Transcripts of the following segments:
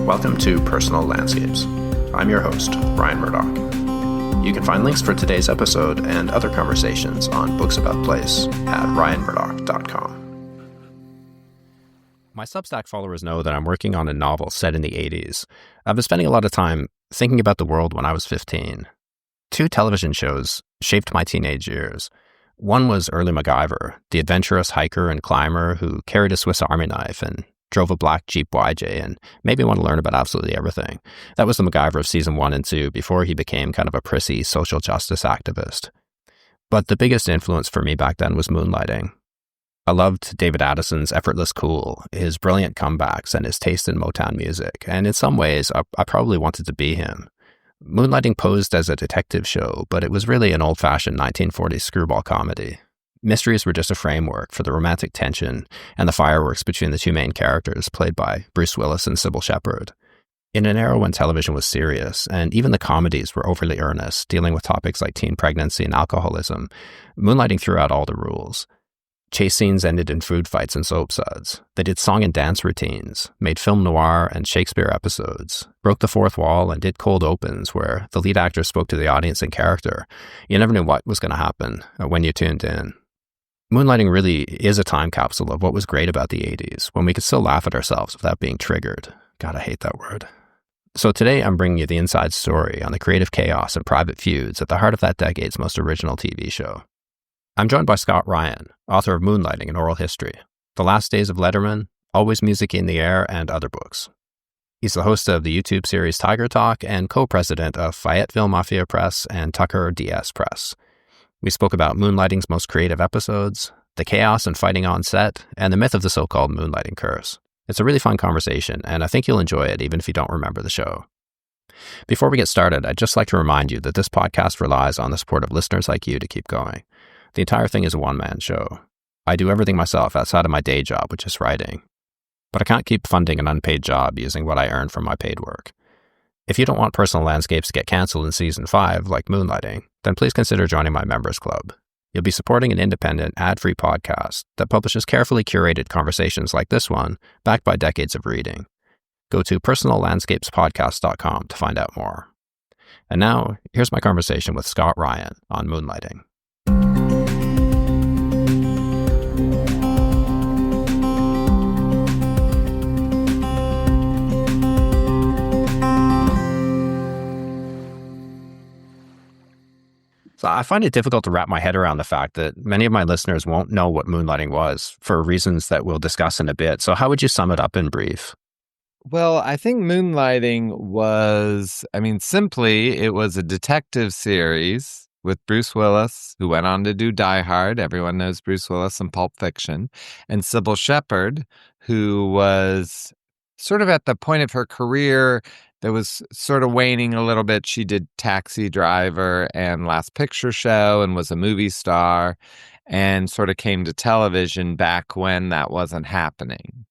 Welcome to Personal Landscapes. I'm your host, Ryan Murdoch. You can find links for today's episode and other conversations on Books About Place at ryanmurdoch.com. My Substack followers know that I'm working on a novel set in the 80s. I've been spending a lot of time thinking about the world when I was 15. Two television shows shaped my teenage years. One was Early MacGyver, the adventurous hiker and climber who carried a Swiss Army knife and drove a black Jeep YJ and made me want to learn about absolutely everything. That was the MacGyver of season 1 and 2 before he became kind of a prissy social justice activist. But the biggest influence for me back then was Moonlighting. I loved David Addison's effortless cool, his brilliant comebacks, and his taste in Motown music, and in some ways, I probably wanted to be him. Moonlighting posed as a detective show, but it was really an old-fashioned 1940s screwball comedy. Mysteries were just a framework for the romantic tension and the fireworks between the two main characters, played by Bruce Willis and Cybill Shepherd. In an era when television was serious, and even the comedies were overly earnest, dealing with topics like teen pregnancy and alcoholism, Moonlighting threw out all the rules. Chase scenes ended in food fights and soap suds. They did song and dance routines, made film noir and Shakespeare episodes, broke the fourth wall and did cold opens where the lead actor spoke to the audience in character. You never knew what was going to happen when you tuned in. Moonlighting really is a time capsule of what was great about the 80s, when we could still laugh at ourselves without being triggered. God, I hate that word. So today I'm bringing you the inside story on the creative chaos and private feuds at the heart of that decade's most original TV show. I'm joined by Scott Ryan, author of Moonlighting and Oral History, The Last Days of Letterman, Always Music in the Air, and other books. He's the host of the YouTube series Tiger Talk and co-president of Fayetteville Mafia Press and Tucker DS Press. We spoke about Moonlighting's most creative episodes, the chaos and fighting on set, and the myth of the so-called Moonlighting curse. It's a really fun conversation, and I think you'll enjoy it even if you don't remember the show. Before we get started, I'd just like to remind you that this podcast relies on the support of listeners like you to keep going. The entire thing is a one-man show. I do everything myself outside of my day job, which is writing. But I can't keep funding an unpaid job using what I earn from my paid work. If you don't want Personal Landscapes to get canceled in Season 5, like Moonlighting, then please consider joining my members club. You'll be supporting an independent, ad-free podcast that publishes carefully curated conversations like this one, backed by decades of reading. Go to personallandscapespodcast.com to find out more. And now, here's my conversation with Scott Ryan on Moonlighting. So I find it difficult to wrap my head around the fact that many of my listeners won't know what Moonlighting was for reasons that we'll discuss in a bit. So how would you sum it up in brief? Well, I think Moonlighting was, simply, it was a detective series with Bruce Willis, who went on to do Die Hard. Everyone knows Bruce Willis and Pulp Fiction. And Cybill Shepherd, who was sort of at the point of her career that was sort of waning a little bit. She did Taxi Driver and Last Picture Show and was a movie star and sort of came to television back when that wasn't happening.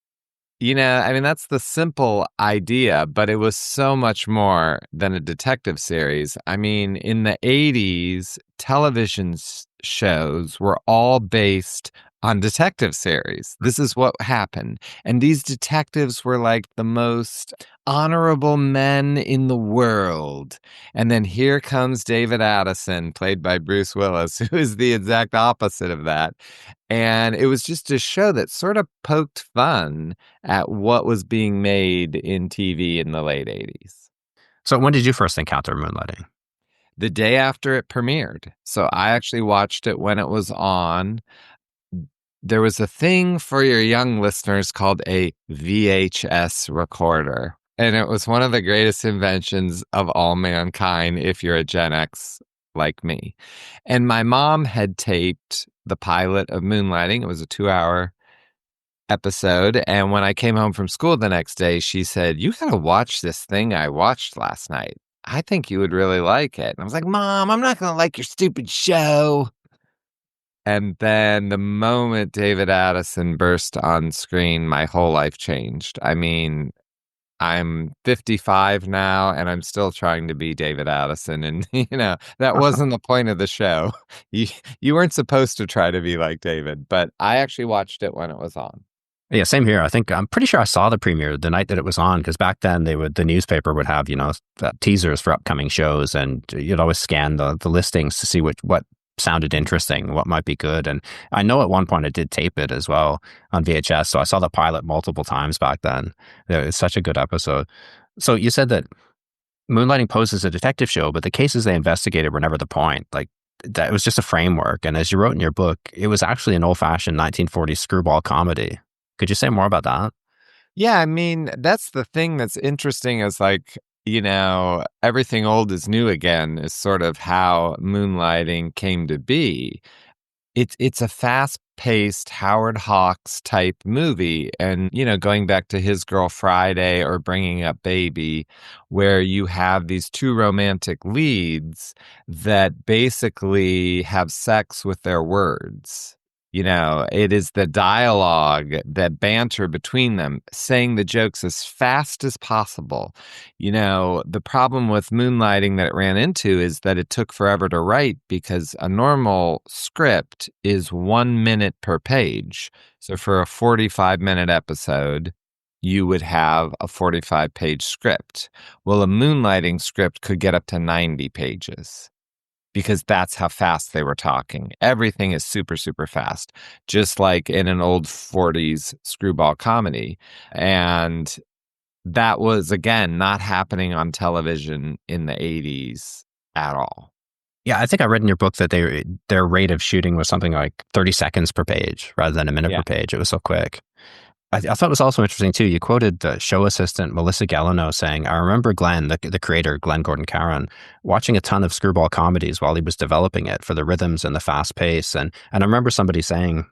That's the simple idea, but it was so much more than a detective series. In the 80s, television shows were all based on detective series. This is what happened. And these detectives were like the most honorable men in the world. And then here comes David Addison, played by Bruce Willis, who is the exact opposite of that. And it was just a show that sort of poked fun at what was being made in TV in the late 80s. So when did you first encounter Moonlighting? The day after it premiered. So I actually watched it when it was on. There was a thing for your young listeners called a VHS recorder. And it was one of the greatest inventions of all mankind if you're a Gen X like me. And my mom had taped the pilot of Moonlighting. It was a 2-hour episode. And when I came home from school the next day, she said, "You got to watch this thing I watched last night. I think you would really like it." And I was like, "Mom, I'm not going to like your stupid show." And then the moment David Addison burst on screen, my whole life changed. I'm 55 now, and I'm still trying to be David Addison. And, that wasn't the point of the show. You weren't supposed to try to be like David, but I actually watched it when it was on. Yeah, same here. I'm pretty sure I saw the premiere the night that it was on because back then the newspaper would have teasers for upcoming shows, and you'd always scan the listings to see what sounded interesting, what might be good. And I know at one point I did tape it as well on VHS, so I saw the pilot multiple times back then. It's such a good episode. So you said that Moonlighting posed as a detective show, but the cases they investigated were never the point. Like that was just a framework. And as you wrote in your book, it was actually an old-fashioned 1940s screwball comedy. Could you say more about that? Yeah, I mean, that's the thing that's interesting is like, everything old is new again is sort of how Moonlighting came to be. It's a fast-paced Howard Hawks type movie, and going back to His Girl Friday or Bringing Up Baby, where you have these two romantic leads that basically have sex with their words. It is the dialogue, that banter between them, saying the jokes as fast as possible. The problem with Moonlighting that it ran into is that it took forever to write because a normal script is 1 minute per page. So for a 45-minute episode, you would have a 45-page script. Well, a Moonlighting script could get up to 90 pages. Because that's how fast they were talking. Everything is super, super fast, just like in an old 40s screwball comedy. And that was, again, not happening on television in the 80s at all. Yeah, I think I read in your book that their rate of shooting was something like 30 seconds per page rather than a minute per page. It was so quick. I thought it was also interesting, too. You quoted the show assistant, Melissa Gallineau, saying, I remember Glenn, the creator, Glenn Gordon Caron, watching a ton of screwball comedies while he was developing it for the rhythms and the fast pace. And I remember somebody saying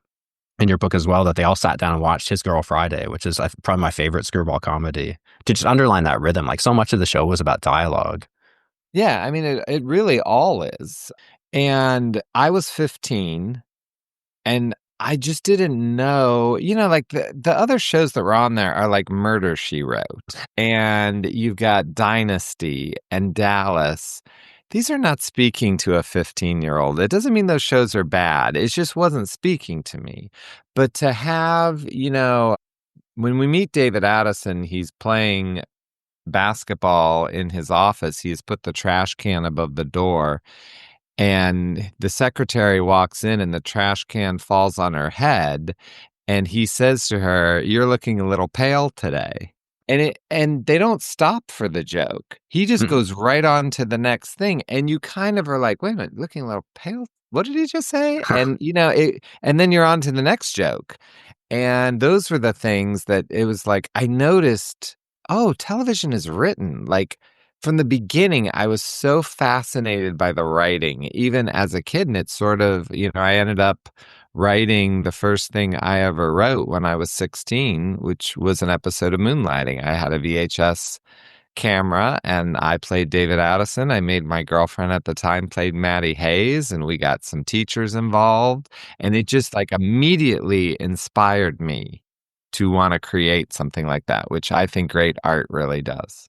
in your book as well that they all sat down and watched His Girl Friday, which is probably my favorite screwball comedy, to just underline that rhythm. Like so much of the show was about dialogue. Yeah, I mean, it really all is. And I was 15. And I just didn't know, like the other shows that were on there are like Murder, She Wrote. And you've got Dynasty and Dallas. These are not speaking to a 15-year-old. It doesn't mean those shows are bad. It just wasn't speaking to me. But to have, when we meet David Addison, he's playing basketball in his office. He's put the trash can above the door. And the secretary walks in and the trash can falls on her head. And he says to her, "You're looking a little pale today." And they don't stop for the joke. He just goes right on to the next thing. And you kind of are like, wait a minute, looking a little pale. What did he just say? And, and then you're on to the next joke. And those were the things that it was like, I noticed, oh, television is written. Like from the beginning, I was so fascinated by the writing, even as a kid. And it's sort of, I ended up writing the first thing I ever wrote when I was 16, which was an episode of Moonlighting. I had a VHS camera and I played David Addison. I made my girlfriend at the time played Maddie Hayes, and we got some teachers involved. And it just like immediately inspired me to want to create something like that, which I think great art really does.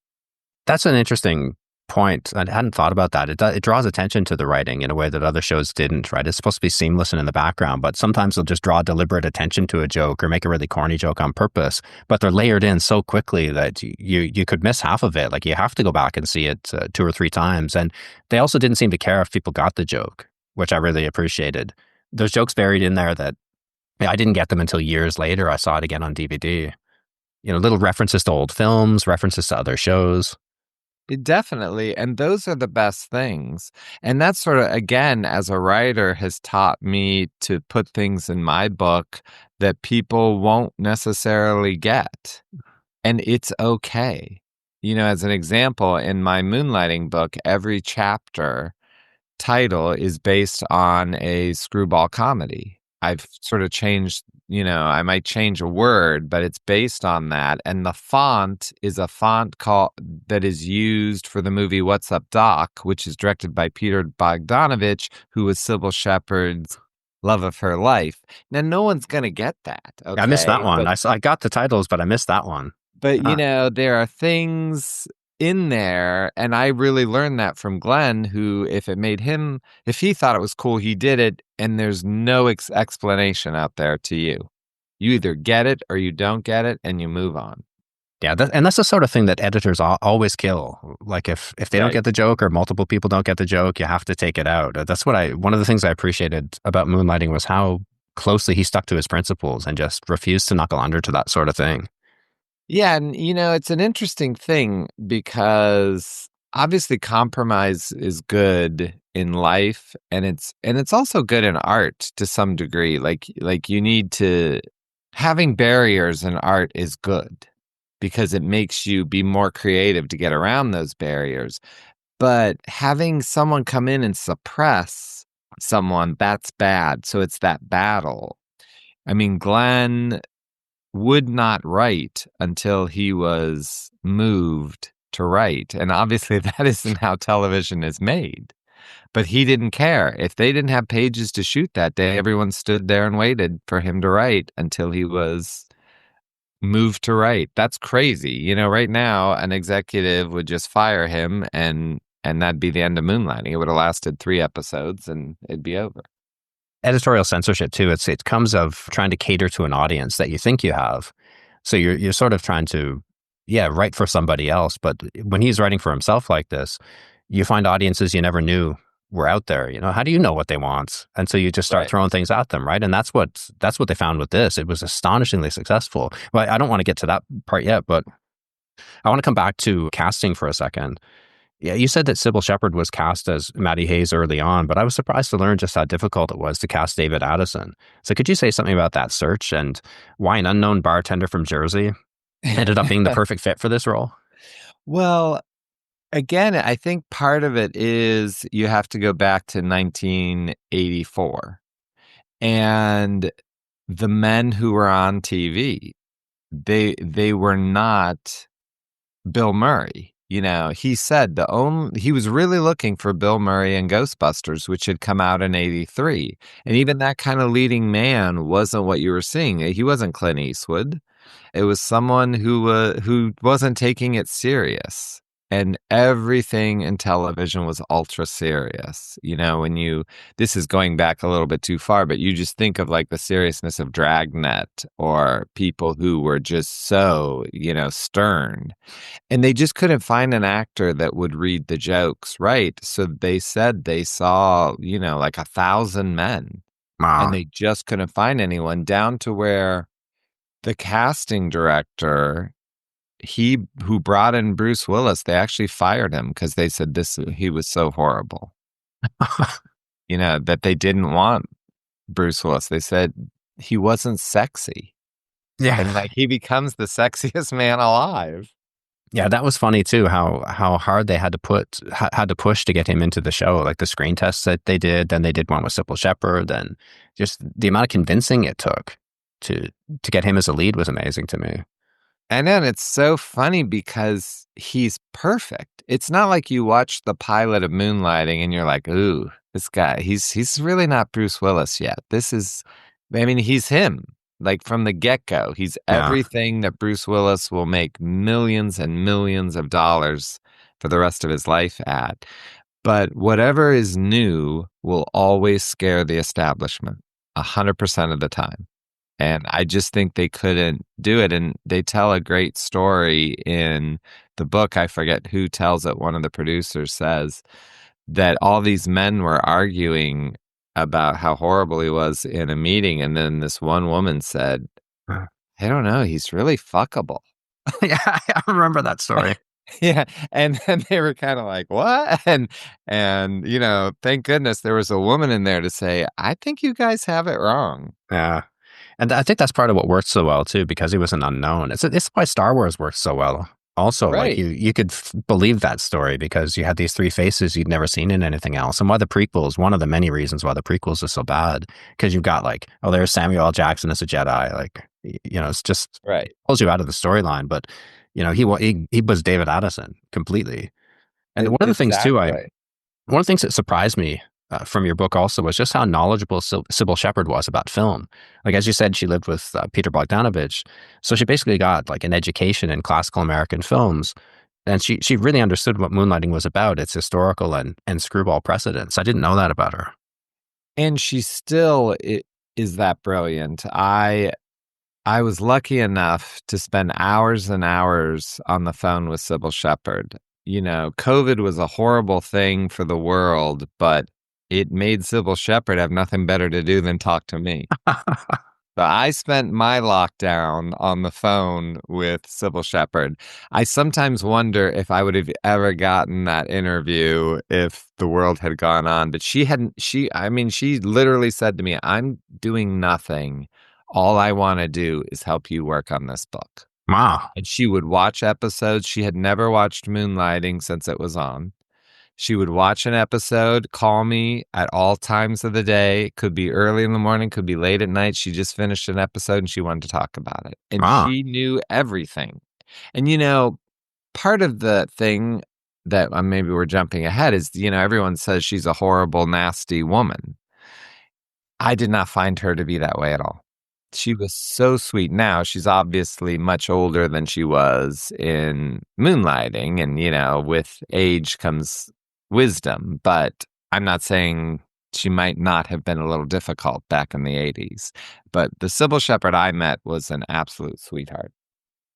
That's an interesting point. I hadn't thought about that. It draws attention to the writing in a way that other shows didn't, right? It's supposed to be seamless and in the background, but sometimes they'll just draw deliberate attention to a joke or make a really corny joke on purpose, but they're layered in so quickly that you could miss half of it. Like you have to go back and see it 2 or 3 times. And they also didn't seem to care if people got the joke, which I really appreciated. There's jokes buried in there that I didn't get them until years later. I saw it again on DVD. Little references to old films, references to other shows. Definitely. And those are the best things. And that sort of, again, as a writer, has taught me to put things in my book that people won't necessarily get. And it's okay. As an example, in my Moonlighting book, every chapter title is based on a screwball comedy. I've sort of changed, I might change a word, but it's based on that. And the font is a font that is used for the movie What's Up, Doc, which is directed by Peter Bogdanovich, who was Cybill Shepherd's love of her life. Now, no one's going to get that. Okay? I missed that one. I got the titles, but I missed that one. But, there are things in there, and I really learned that from Glenn, who, if he thought it was cool, he did it, and there's no explanation out there to you. You either get it or you don't get it, and you move on. Yeah, and that's the sort of thing that editors always kill. Like if they don't Right. get the joke or multiple people don't get the joke, you have to take it out. That's what one of the things I appreciated about Moonlighting was how closely he stuck to his principles and just refused to knuckle under to that sort of thing. Yeah, and it's an interesting thing because obviously compromise is good in life, and it's also good in art to some degree. Like you need to having barriers in art is good because it makes you be more creative to get around those barriers. But having someone come in and suppress someone, that's bad. So it's that battle. I mean, Glenn would not write until he was moved to write. And obviously, that isn't how television is made. But he didn't care. If they didn't have pages to shoot that day, everyone stood there and waited for him to write until he was moved to write. That's crazy. Right now, an executive would just fire him and that'd be the end of Moonlighting. It would have lasted 3 episodes and it'd be over. Editorial censorship too. It comes of trying to cater to an audience that you think you have. So you're sort of trying to, yeah, write for somebody else. But when he's writing for himself like this, you find audiences you never knew were out there. How do you know what they want? And so you just start Right. throwing things at them, right? And that's what they found with this. It was astonishingly successful. Well, I don't want to get to that part yet, but I want to come back to casting for a second. Yeah, you said that Cybill Shepherd was cast as Maddie Hayes early on, but I was surprised to learn just how difficult it was to cast David Addison. So could you say something about that search and why an unknown bartender from Jersey ended up being the perfect fit for this role? Well, again, I think part of it is you have to go back to 1984 and the men who were on TV, they were not Bill Murray. He said he was really looking for Bill Murray in Ghostbusters, which had come out in 83. And even that kind of leading man wasn't what you were seeing. He wasn't Clint Eastwood. It was someone who wasn't taking it serious. And everything in television was ultra serious. This is going back a little bit too far, but you just think of like the seriousness of Dragnet or people who were just so, stern. And they just couldn't find an actor that would read the jokes right. So they said they saw, like 1,000 men, and Wow. they just couldn't find anyone, down to where the casting director, who brought in Bruce Willis, they actually fired him because they said he was so horrible, that they didn't want Bruce Willis. They said he wasn't sexy. And Yeah. like he becomes the sexiest man alive. Yeah, that was funny too, how hard they had to push to get him into the show. Like the screen tests that they did, then they did one with Cybill Shepherd, and just the amount of convincing it took to get him as a lead was amazing to me. And then it's so funny because he's perfect. It's not like you watch the pilot of Moonlighting and you're like, ooh, this guy, he's really not Bruce Willis yet. He's him. Like from the get-go, he's Yeah. everything that Bruce Willis will make millions and millions of dollars for the rest of his life at. But whatever is new will always scare the establishment 100% of the time. And I just think they couldn't do it. And they tell a great story in the book. I forget who tells it. One of the producers says that all these men were arguing about how horrible he was in a meeting. And then this one woman said, I don't know, he's really fuckable. Yeah, I remember that story. Yeah. And then they were kind of like, what? And, thank goodness there was a woman in there to say, I think you guys have it wrong. Yeah. And I think that's part of what worked so well too, because he was an unknown. It's why Star Wars worked so well. Also, like Right. you could believe that story because you had these 3 faces you'd never seen in anything else. And why the prequels, one of the many reasons why the prequels are so bad, because you've got like, oh, there's Samuel L. Jackson as a Jedi. Like, it's just Right. pulls you out of the storyline. But he was David Addison completely. And one of the things too, Exactly. one of the things that surprised me from your book also was just how knowledgeable Cybill Shepherd was about film. Like, as you said, she lived with Peter Bogdanovich. So she basically got like an education in classical American films. And she really understood what Moonlighting was about, its historical and screwball precedents. I didn't know that about her. And she still is that brilliant. I was lucky enough to spend hours and hours on the phone with Cybill Shepherd. You know, COVID was a horrible thing for the world, but it made Cybill Shepherd have nothing better to do than talk to me. So I spent my lockdown on the phone with Cybill Shepherd. I sometimes wonder if I would have ever gotten that interview if the world had gone on. But she hadn't, I mean, she literally said to me, I'm doing nothing. All I want to do is help you work on this book. Wow. And she would watch episodes. She had never watched Moonlighting since it was on. She would watch an episode, call me at all times of the day. Could be early in the morning, could be late at night. She just finished an episode and she wanted to talk about it. And Wow. she knew everything. And, part of the thing that maybe we're jumping ahead is, everyone says she's a horrible, nasty woman. I did not find her to be that way at all. She was so sweet. Now she's obviously much older than she was in Moonlighting. And, with age comes wisdom. But I'm not saying she might not have been a little difficult back in the 80s. But the Cybill Shepherd I met was an absolute sweetheart.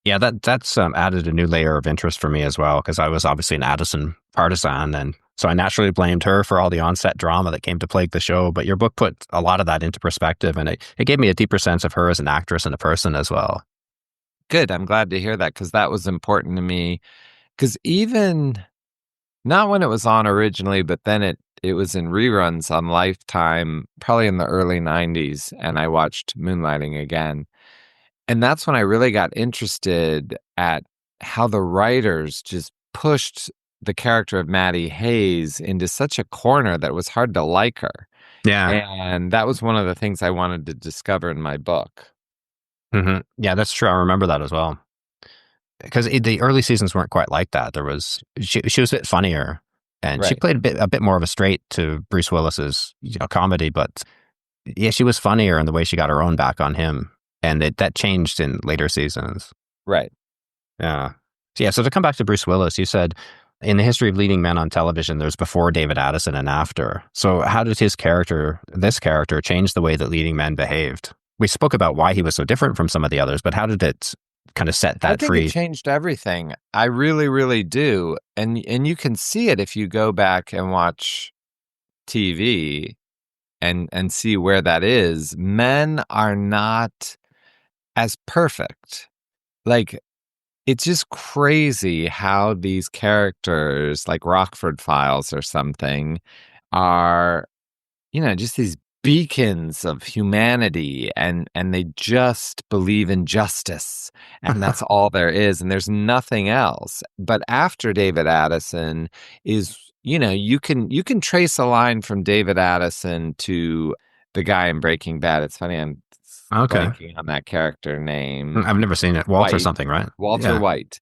Yeah, that's added a new layer of interest for me as well, because I was obviously an Addison partisan, and so I naturally blamed her for all the on-set drama that came to plague the show. But your book put a lot of that into perspective, and it gave me a deeper sense of her as an actress and a person as well. Good. I'm glad to hear that, because that was important to me. Because even not when it was on originally, but then it was in reruns on Lifetime, probably in the early 90s, and I watched Moonlighting again. And that's when I really got interested at how the writers just pushed the character of Maddie Hayes into such a corner that it was hard to like her. Yeah. And that was one of the things I wanted to discover in my book. Mm-hmm. Yeah, that's true. I remember that as well. Because the early seasons weren't quite like that. She was a bit funnier, and she Right. played a bit more of a straight to Bruce Willis's comedy. But yeah, she was funnier in the way she got her own back on him, and that changed in later seasons. Right. Yeah. Yeah. So to come back to Bruce Willis, you said in the history of leading men on television, there's before David Addison and after. So how did this character, change the way that leading men behaved? We spoke about why he was so different from some of the others, but how did it kind of set that I think free? it changed everything. I really, really do. And you can see it if you go back and watch TV and see where that is. Men are not as perfect. Like, it's just crazy how these characters, like Rockford Files or something, are, just these beacons of humanity, and they just believe in justice, and that's all there is, and there's nothing else. But after David Addison is, you can trace a line from David Addison to the guy in Breaking Bad. It's funny, I'm Okay. blanking on that character name. I've never seen it. Walter White. something, right? Walter Yeah. White.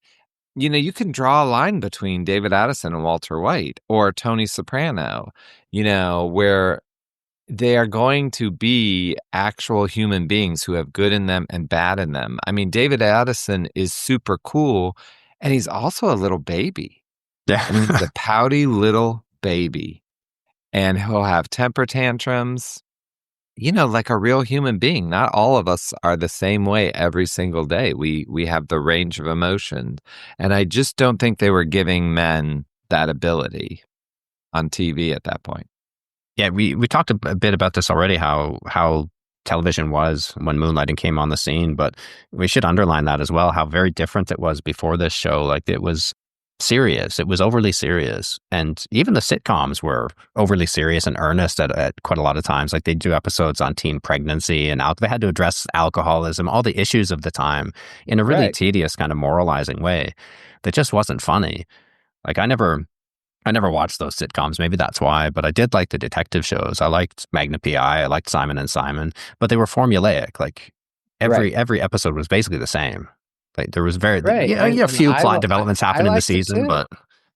You can draw a line between David Addison and Walter White, or Tony Soprano, where they are going to be actual human beings who have good in them and bad in them. I mean, David Addison is super cool, and he's also a little baby. Yeah. I mean, he's a pouty little baby, and he'll have temper tantrums, like a real human being. Not all of us are the same way every single day. We have the range of emotion, and I just don't think they were giving men that ability on TV at that point. Yeah, we talked a bit about this already, how television was when Moonlighting came on the scene, but we should underline that as well, how very different it was before this show. Like, it was serious. It was overly serious. And even the sitcoms were overly serious and earnest at quite a lot of times. Like, they do episodes on teen pregnancy and they had to address alcoholism, all the issues of the time in a really Right. tedious kind of moralizing way that just wasn't funny. Like, I never watched those sitcoms. Maybe that's why, but I did like the detective shows. I liked Magnum PI. I liked Simon and Simon, but they were formulaic. Like, every episode was basically the same. Like, there was Right. a few And plot developments happen in the liked it season, too. but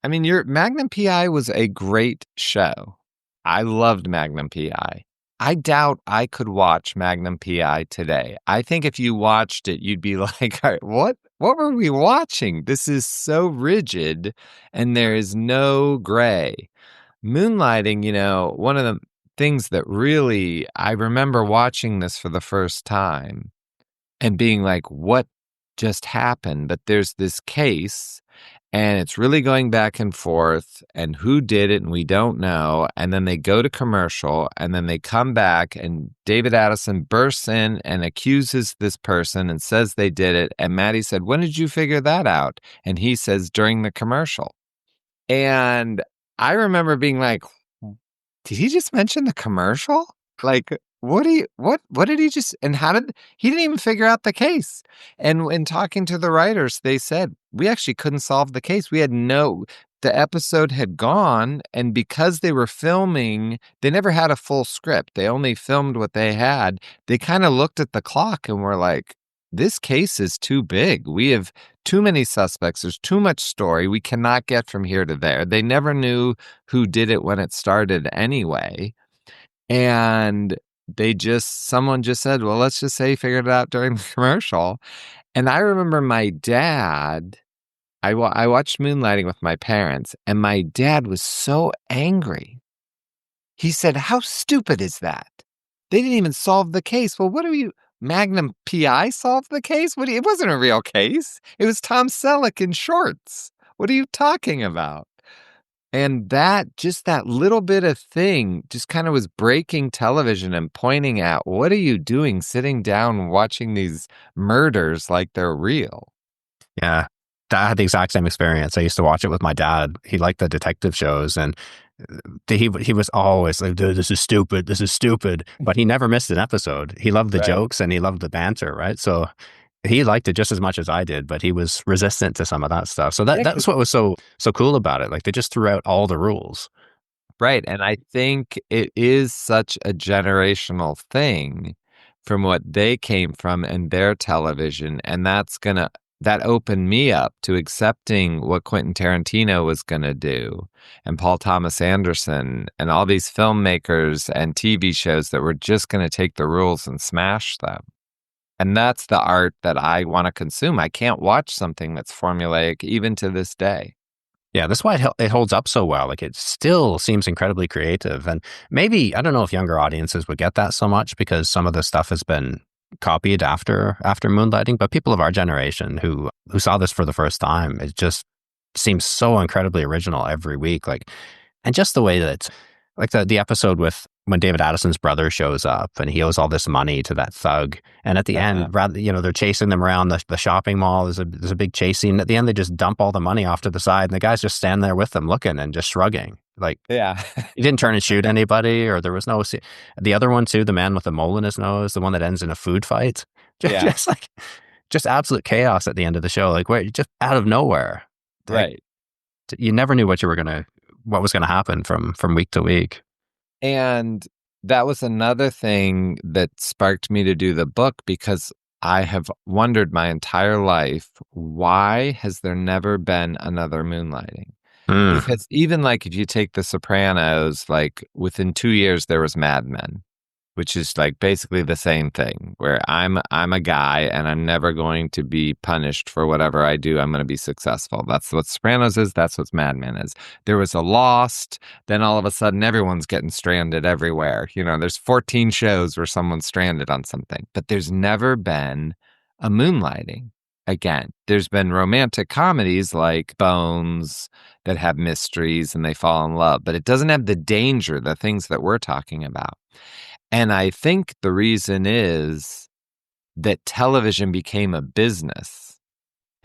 I mean, your Magnum PI was a great show. I loved Magnum PI. I doubt I could watch Magnum PI today. I think if you watched it, you'd be like, "All right, what were we watching? This is so rigid, and there is no gray." Moonlighting, one of the things that really, I remember watching this for the first time, and being like, what just happened? But there's this case and it's really going back and forth and who did it and we don't know. And then they go to commercial and then they come back and David Addison bursts in and accuses this person and says they did it. And Maddie said, when did you figure that out? And he says, during the commercial. And I remember being like, did he just mention the commercial? Like, what did he just, and he didn't even figure out the case. And in talking to the writers, they said, we actually couldn't solve the case. The episode had gone, and because they were filming, they never had a full script. They only filmed what they had. They kind of looked at the clock and were like, this case is too big. We have too many suspects. There's too much story. We cannot get from here to there. They never knew who did it when it started anyway. And someone just said, well, let's just say he figured it out during the commercial. And I remember my dad, I watched Moonlighting with my parents, and my dad was so angry. He said, how stupid is that? They didn't even solve the case. Well, Magnum PI solved the case? It wasn't a real case. It was Tom Selleck in shorts. What are you talking about? And that little bit of thing just kind of was breaking television and pointing at, what are you doing sitting down watching these murders like they're real? Yeah, I had the exact same experience. I used to watch it with my dad. He liked the detective shows, and he was always like, "Dude, this is stupid. This is stupid." But he never missed an episode. He loved the jokes and he loved the banter, right? So he liked it just as much as I did, but he was resistant to some of that stuff. So that's what was so cool about it. Like, they just threw out all the rules. Right. And I think it is such a generational thing from what they came from in their television. And that opened me up to accepting what Quentin Tarantino was going to do, and Paul Thomas Anderson, and all these filmmakers and TV shows that were just going to take the rules and smash them. And that's the art that I want to consume. I can't watch something that's formulaic even to this day. Yeah, that's why it holds up so well. Like, it still seems incredibly creative. And maybe, I don't know if younger audiences would get that so much because some of the stuff has been copied after Moonlighting, but people of our generation who saw this for the first time, it just seems so incredibly original every week. Like, and just the way that, like, the episode with when David Addison's brother shows up and he owes all this money to that thug, and at the end, they're chasing them around the shopping mall. There's a big chase scene. At the end, they just dump all the money off to the side, and the guy's just standing there with them, looking and just shrugging. Like, yeah, he didn't turn and shoot anybody, or there was no. The other one too, the man with the mole in his nose, the one that ends in a food fight. Just absolute chaos at the end of the show. Like, where just out of nowhere, right? You never knew what was gonna happen from week to week. And that was another thing that sparked me to do the book, because I have wondered my entire life, why has there never been another Moonlighting? Because even like if you take The Sopranos, like within 2 years there was Mad Men, which is like basically the same thing, where I'm a guy and I'm never going to be punished for whatever I do. I'm going to be successful. That's what Sopranos is. That's what Mad Men is. There was a Lost. Then all of a sudden everyone's getting stranded everywhere. There's 14 shows where someone's stranded on something, but there's never been a Moonlighting. Again, there's been romantic comedies like Bones that have mysteries and they fall in love, but it doesn't have the danger, the things that we're talking about. And I think the reason is that television became a business,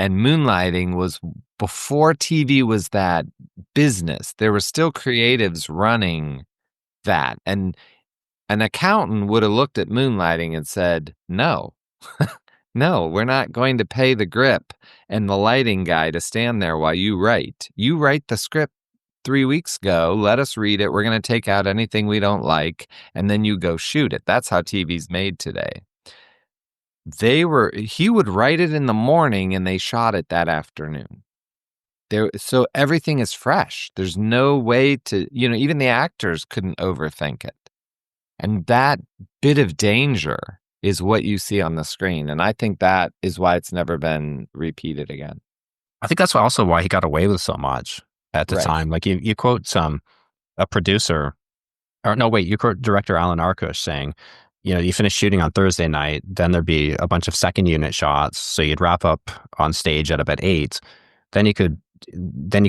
and Moonlighting was before TV was that business. There were still creatives running that. And an accountant would have looked at Moonlighting and said, no, no, we're not going to pay the grip and the lighting guy to stand there while you write. You write the script 3 weeks ago, let us read it. We're going to take out anything we don't like, and then you go shoot it. That's how TV's made today. He would write it in the morning and they shot it that afternoon. So everything is fresh. There's no way to, even the actors couldn't overthink it. And that bit of danger is what you see on the screen. And I think that is why it's never been repeated again. I think that's also why he got away with so much at the time. Like, you quote a producer, or no, wait, you quote director Alan Arkush saying, you finish shooting on Thursday night, then there'd be a bunch of second unit shots. So you'd wrap up on stage at about 8. Then you could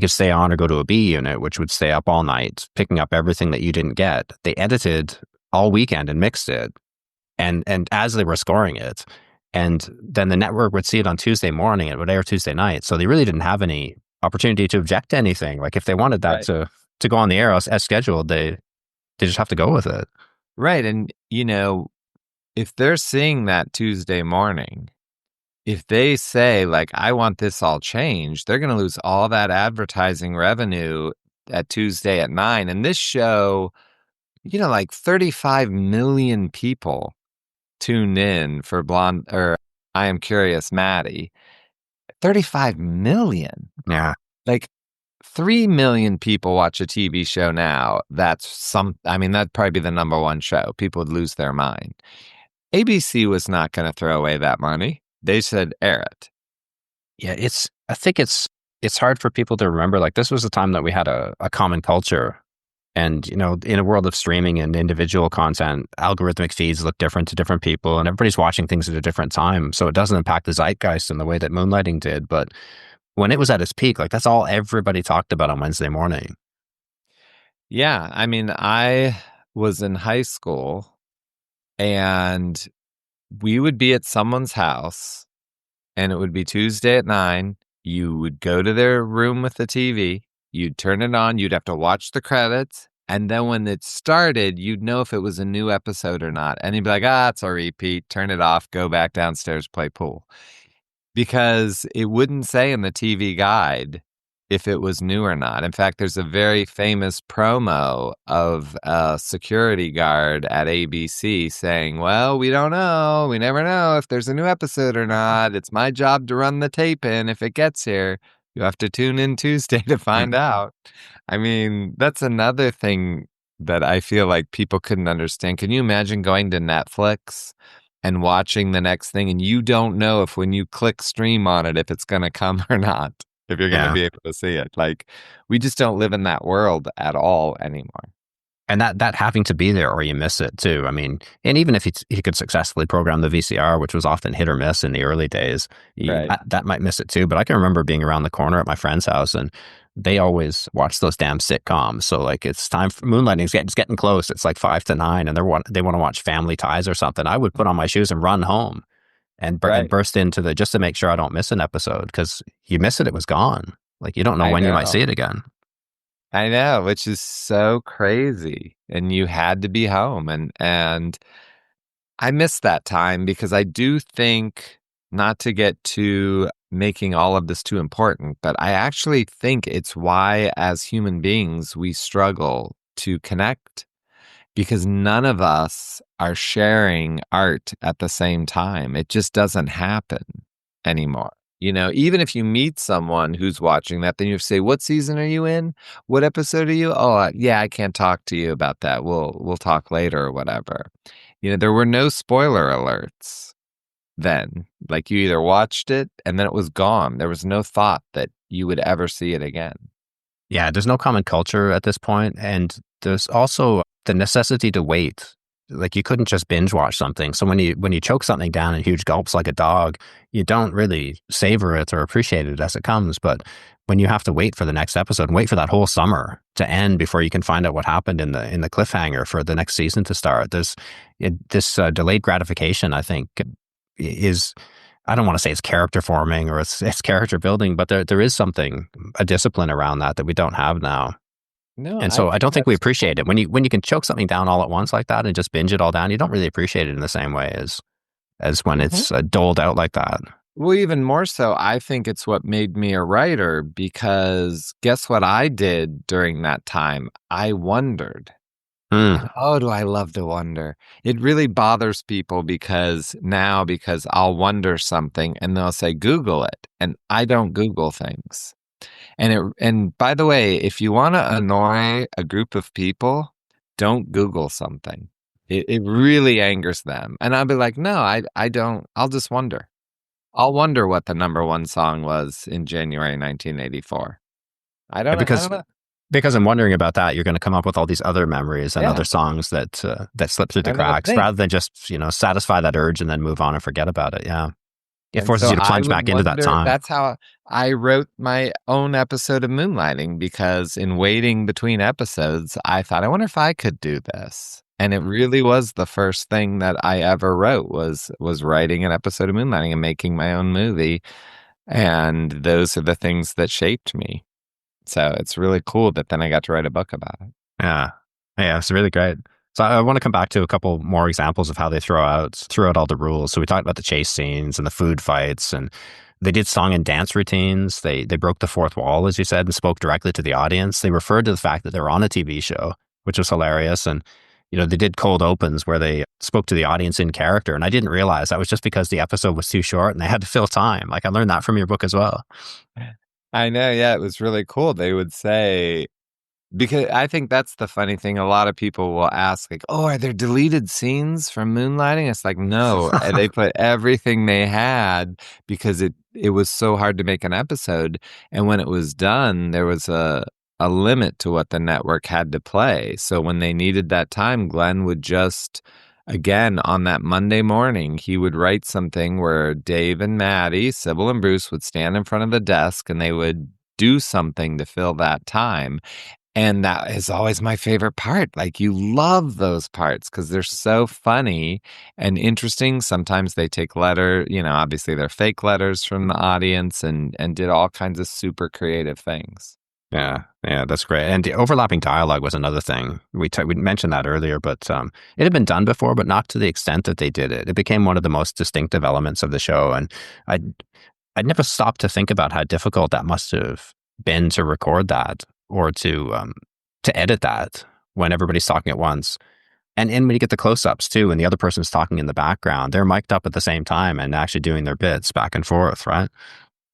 stay on or go to a B unit, which would stay up all night, picking up everything that you didn't get. They edited all weekend and mixed it, and as they were scoring it, and then the network would see it on Tuesday morning. It would air Tuesday night, so they really didn't have any opportunity to object to anything. Like if they wanted that to go on the air as scheduled, they just have to go with it. Right. And, if they're seeing that Tuesday morning, if they say, like, I want this all changed, they're going to lose all that advertising revenue at Tuesday at 9. And this show, like 35 million people tuned in for I Am Curious, Maddie. 35 million. Yeah. Like 3 million people watch a TV show now. That'd probably be the number one show. People would lose their mind. ABC was not going to throw away that money. They said, air it. Yeah, I think it's hard for people to remember. Like this was a time that we had a common culture. And, in a world of streaming and individual content, algorithmic feeds look different to different people, and everybody's watching things at a different time. So it doesn't impact the zeitgeist in the way that Moonlighting did. But when it was at its peak, like that's all everybody talked about on Wednesday morning. Yeah. I was in high school and we would be at someone's house and it would be Tuesday at 9. You would go to their room with the TV. You'd turn it on. You'd have to watch the credits. And then when it started, you'd know if it was a new episode or not. And you'd be like, it's a repeat. Turn it off. Go back downstairs, play pool. Because it wouldn't say in the TV guide if it was new or not. In fact, there's a very famous promo of a security guard at ABC saying, well, we don't know. We never know if there's a new episode or not. It's my job to run the tape in if it gets here. You have to tune in Tuesday to find out. That's another thing that I feel like people couldn't understand. Can you imagine going to Netflix and watching the next thing and you don't know if when you click stream on it, if it's going to come or not, if you're going to be able to see it? Like, we just don't live in that world at all anymore. And that having to be there or you miss it too. And even if he could successfully program the VCR, which was often hit or miss in the early days, that might miss it too. But I can remember being around the corner at my friend's house and they always watch those damn sitcoms. So like it's time for Moonlighting. It's getting close. It's like 5 to 9 and they want to watch Family Ties or something. I would put on my shoes and run home and burst into just to make sure I don't miss an episode, because you miss it, it was gone. Like you don't know when you might see it again. I know, which is so crazy. And you had to be home. And I miss that time because I do think, not to get to making all of this too important, but I actually think it's why, as human beings, we struggle to connect, because none of us are sharing art at the same time. It just doesn't happen anymore. Even if you meet someone who's watching that, then you say, what season are you in? What episode are you? Oh, yeah, I can't talk to you about that. We'll talk later or whatever. There were no spoiler alerts then. Like, you either watched it and then it was gone. There was no thought that you would ever see it again. Yeah, there's no common culture at this point, and there's also the necessity to wait. Like you couldn't just binge watch something. So when you choke something down in huge gulps like a dog, you don't really savor it or appreciate it as it comes. But when you have to wait for the next episode and wait for that whole summer to end before you can find out what happened in the cliffhanger for the next season to start, this delayed gratification, I think, is, I don't want to say it's character forming or it's character building, but there is a discipline around that we don't have now. No, and so I don't think we appreciate it. When you can choke something down all at once like that and just binge it all down, you don't really appreciate it in the same way as when it's doled out like that. Well, even more so, I think it's what made me a writer, because guess what I did during that time? I wondered. And, do I love to wonder. It really bothers people because I'll wonder something and they'll say, Google it. And I don't Google things. And by the way, if you want to annoy a group of people, don't Google something. It really angers them. And I'll be like, no, I don't. I'll just wonder. I'll wonder what the number one song was in January 1984. I don't know. Because I'm wondering about that, you're going to come up with all these other memories and Yeah. other songs that slip through the I mean, cracks, rather than just satisfy that urge and then move on and forget about it. Yeah, it and forces so you to I plunge would back into that wonder, time. that's how I wrote my own episode of Moonlighting, because in waiting between episodes, I thought, I wonder if I could do this. And it really was the first thing that I ever wrote, was writing an episode of Moonlighting and making my own movie. And those are the things that shaped me. So it's really cool that then I got to write a book about it. Yeah, yeah, it's really great. So I want to come back to a couple more examples of how they throw out all the rules. So we talked about the chase scenes and the food fights, and they did song and dance routines. They broke the fourth wall, as you said, and spoke directly to the audience. They referred to the fact that they were on a TV show, which was hilarious. And they did cold opens where they spoke to the audience in character. And I didn't realize that was just because the episode was too short and they had to fill time. Like, I learned that from your book as well. I know, yeah, it was really cool. They would say, because I think that's the funny thing. A lot of people will ask, like, "Oh, are there deleted scenes from Moonlighting?" It's like, no, they put everything they had, because it was so hard to make an episode. And when it was done, there was a limit to what the network had to play. So when they needed that time, Glenn would just, again, on that Monday morning, he would write something where Dave and Maddie, Cybill and Bruce, would stand in front of the desk and they would do something to fill that time. And that is always my favorite part. Like, you love those parts because they're so funny and interesting. Sometimes they take obviously they're fake letters from the audience, and did all kinds of super creative things. Yeah, yeah, that's great. And the overlapping dialogue was another thing. We mentioned that earlier, but it had been done before, but not to the extent that they did it. It became one of the most distinctive elements of the show, and I'd never stopped to think about how difficult that must have been to record that, or to edit that when everybody's talking at once. And when you get the close-ups too, and the other person's talking in the background, they're mic'd up at the same time and actually doing their bits back and forth, right?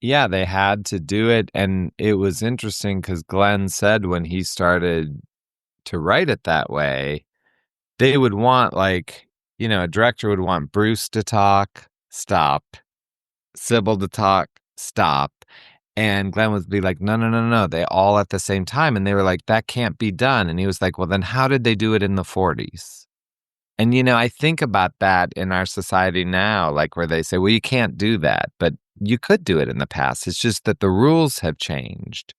Yeah, they had to do it. And it was interesting because Glenn said when he started to write it that way, they would want, a director would want Bruce to talk, stop. Cybill to talk, stop. And Glenn would be like, no, no, no, no, they all at the same time. And they were like, that can't be done. And he was like, well, then how did they do it in the 40s? And, I think about that in our society now, like where they say, well, you can't do that, but you could do it in the past. It's just that the rules have changed.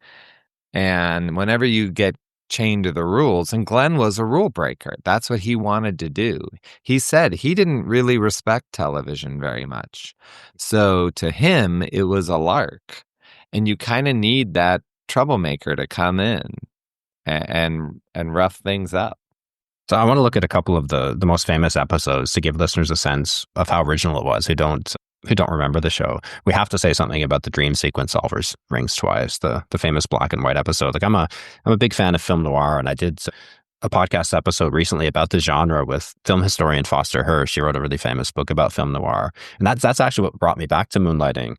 And whenever you get chained to the rules, and Glenn was a rule breaker, that's what he wanted to do. He said he didn't really respect television very much. So to him, it was a lark. And you kind of need that troublemaker to come in and rough things up. So I want to look at a couple of the most famous episodes to give listeners a sense of how original it was who don't remember the show. We have to say something about the dream sequence solvers rings twice, the famous black and white episode. Like, I'm a big fan of film noir, and I did a podcast episode recently about the genre with film historian Foster Hirsch. She wrote a really famous book about film noir, and that's actually what brought me back to Moonlighting.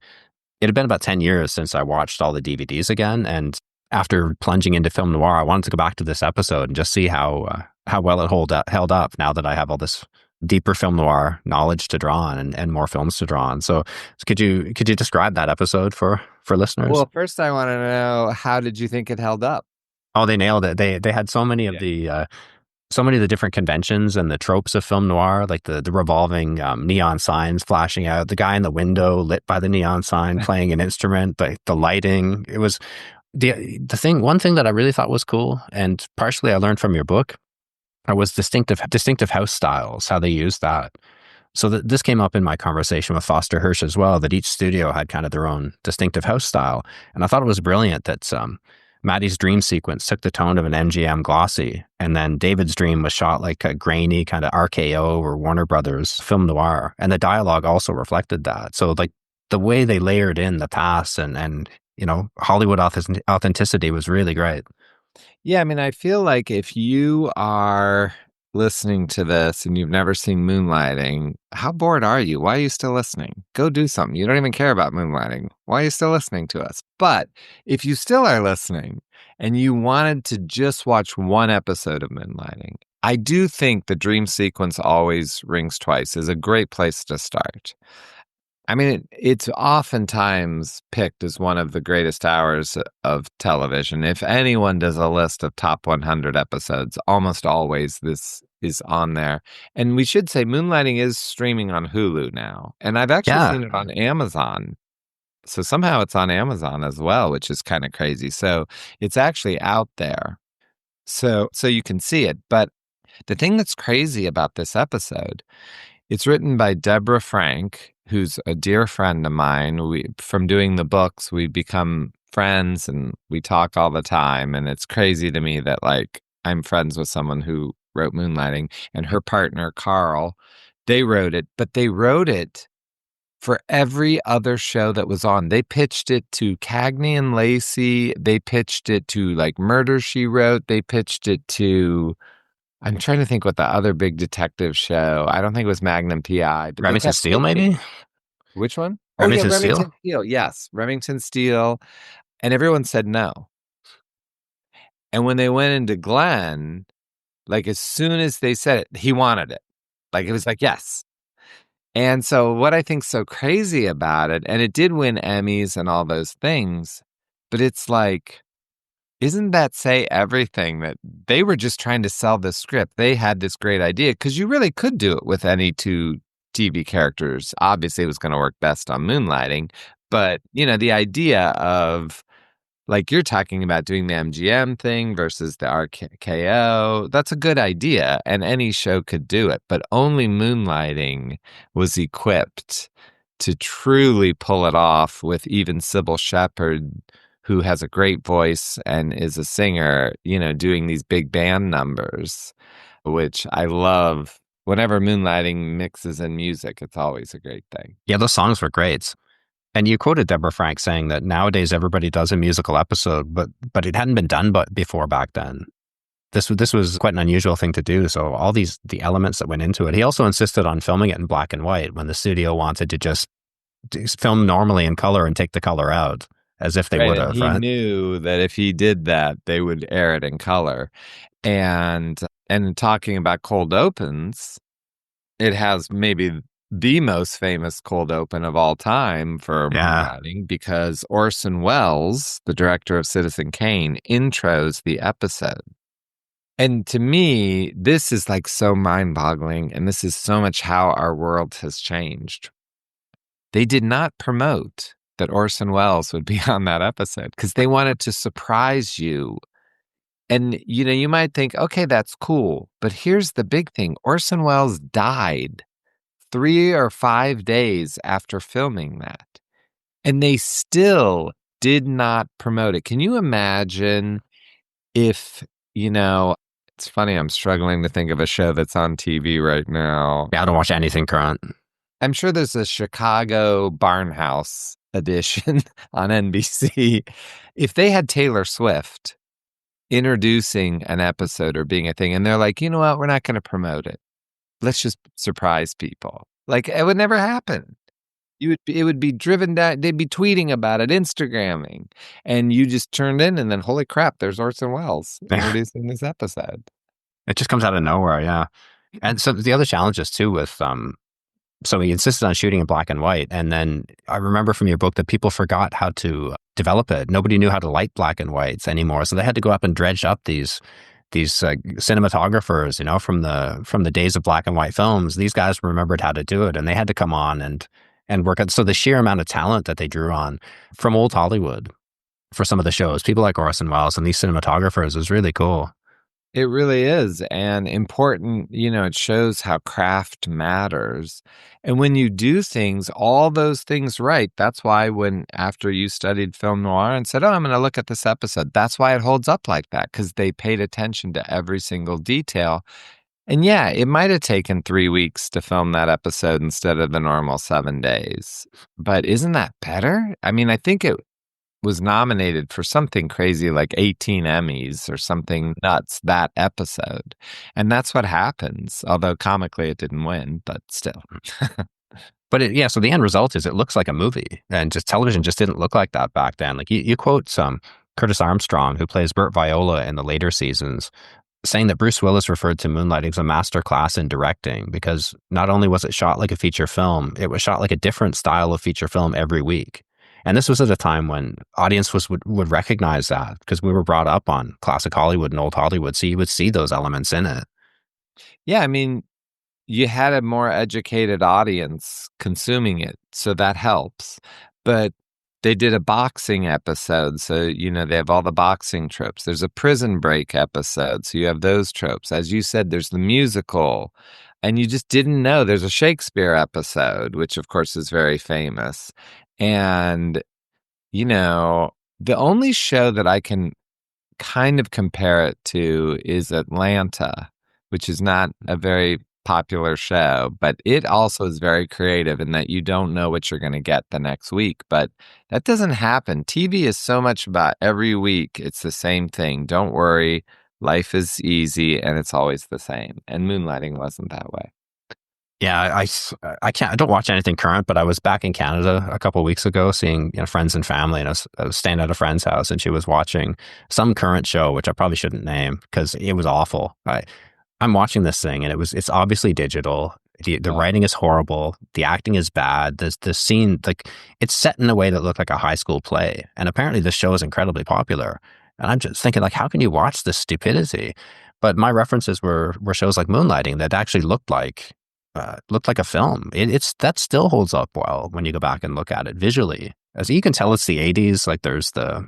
It had been about 10 years since I watched all the DVDs again, and after plunging into film noir, I wanted to go back to this episode and just see how well it held up now that I have all this deeper film noir knowledge to draw on, and more films to draw on. So could you describe that episode for listeners? Well, first I want to know, how did you think it held up? Oh, they nailed it. They had so many of the different conventions and the tropes of film noir, like the revolving neon signs flashing out, the guy in the window lit by the neon sign playing an instrument, the lighting. It was one thing that I really thought was cool, and partially I learned from your book, was distinctive house styles, how they used that. So this came up in my conversation with Foster Hirsch as well, that each studio had kind of their own distinctive house style. And I thought it was brilliant that Maddie's dream sequence took the tone of an MGM glossy, and then David's dream was shot like a grainy kind of RKO or Warner Brothers film noir. And the dialogue also reflected that. So like the way they layered in the past and Hollywood authenticity was really great. Yeah, I mean, I feel like if you are listening to this and you've never seen Moonlighting, how bored are you? Why are you still listening? Go do something. You don't even care about Moonlighting. Why are you still listening to us? But if you still are listening and you wanted to just watch one episode of Moonlighting, I do think the dream sequence always rings twice is a great place to start. I mean, it's oftentimes picked as one of the greatest hours of television. If anyone does a list of top 100 episodes, almost always this is on there. And we should say Moonlighting is streaming on Hulu now. And I've actually Yeah. seen it on Amazon. So somehow it's on Amazon as well, which is kind of crazy. So it's actually out there. So you can see it. But the thing that's crazy about this episode, it's written by Deborah Frank, who's a dear friend of mine. From doing the books, we become friends and we talk all the time. And it's crazy to me that like I'm friends with someone who wrote Moonlighting, and her partner, Carl, they wrote it, but they wrote it for every other show that was on. They pitched it to Cagney and Lacey. They pitched it to like Murder, She Wrote. They pitched it to, I'm trying to think what the other big detective show. I don't think it was Magnum PI. But Remington Steele, maybe? Which one? Remington Steele? Remington Steele. Yes, Remington Steele. And everyone said no. And when they went into Glenn, like as soon as they said it, he wanted it. Like it was like, yes. And so what I think's so crazy about it, and it did win Emmys and all those things, but it's like, isn't that say everything that they were just trying to sell this script? They had this great idea because you really could do it with any two TV characters. Obviously, it was going to work best on Moonlighting, but the idea of like you're talking about doing the MGM thing versus the RKO, that's a good idea, and any show could do it, but only Moonlighting was equipped to truly pull it off with even Cybill Shepherd, who has a great voice and is a singer, doing these big band numbers, which I love. Whenever Moonlighting mixes in music, it's always a great thing. Yeah, those songs were great. And you quoted Deborah Frank saying that nowadays everybody does a musical episode, but it hadn't been done before back then. This was quite an unusual thing to do. So all the elements that went into it. He also insisted on filming it in black and white when the studio wanted to just film normally in color and take the color out, as if they would have. He knew that if he did that, they would air it in color. And talking about cold opens, it has maybe the most famous cold open of all time for Moonlighting, because Orson Welles, the director of Citizen Kane, intros the episode. And to me, this is like so mind-boggling, and this is so much how our world has changed. They did not promote that Orson Welles would be on that episode because they wanted to surprise you. And, you might think, okay, that's cool. But here's the big thing. Orson Welles died 3 or 5 days after filming that. And they still did not promote it. Can you imagine if, it's funny, I'm struggling to think of a show that's on TV right now. Yeah, I don't watch anything current. I'm sure there's a Chicago Barnhouse edition on NBC. If they had Taylor Swift introducing an episode or being a thing, and they're like, you know what, we're not going to promote it. Let's just surprise people. Like, it would never happen. It would be driven down. They'd be tweeting about it, Instagramming, and you just turned in, and then holy crap, there's Orson Welles introducing this episode. It just comes out of nowhere, yeah. And so the other challenges too with so he insisted on shooting in black and white, and then I remember from your book that people forgot how to develop it. Nobody knew how to light black and whites anymore, so they had to go up and dredge up these cinematographers, from the days of black and white films. These guys remembered how to do it, and they had to come on and work out. So the sheer amount of talent that they drew on from old Hollywood for some of the shows, people like Orson Welles and these cinematographers, was really cool. It really is. And important, it shows how craft matters. And when you do things, all those things right, that's why after you studied film noir and said, oh, I'm going to look at this episode, that's why it holds up like that, because they paid attention to every single detail. And yeah, it might have taken 3 weeks to film that episode instead of the normal 7 days. But isn't that better? I mean, I think it was nominated for something crazy like 18 Emmys or something nuts that episode. And that's what happens. Although comically it didn't win, but still. But so the end result is it looks like a movie, and just television just didn't look like that back then. Like you quote Curtis Armstrong, who plays Burt Viola in the later seasons, saying that Bruce Willis referred to Moonlighting as a master class in directing because not only was it shot like a feature film, it was shot like a different style of feature film every week. And this was at a time when audiences would recognize that because we were brought up on classic Hollywood and old Hollywood, so you would see those elements in it. Yeah, I mean, you had a more educated audience consuming it, so that helps. But they did a boxing episode, so, they have all the boxing tropes. There's a prison break episode, so you have those tropes. As you said, there's the musical, and you just didn't know there's a Shakespeare episode, which, of course, is very famous. And, the only show that I can kind of compare it to is Atlanta, which is not a very popular show, but it also is very creative in that you don't know what you're going to get the next week. But that doesn't happen. TV is so much about every week. It's the same thing. Don't worry. Life is easy and it's always the same. And Moonlighting wasn't that way. Yeah, I can't. I don't watch anything current, but I was back in Canada a couple of weeks ago, seeing friends and family, and I was staying at a friend's house, and she was watching some current show, which I probably shouldn't name because it was awful. I'm watching this thing, and it's obviously digital. The writing is horrible. The acting is bad. The scene, like, it's set in a way that looked like a high school play, and apparently this show is incredibly popular. And I'm just thinking, like, how can you watch this stupidity? But my references were shows like Moonlighting that actually looked like a film. That still holds up well when you go back and look at it visually. As you can tell, it's the 80s. Like, there's the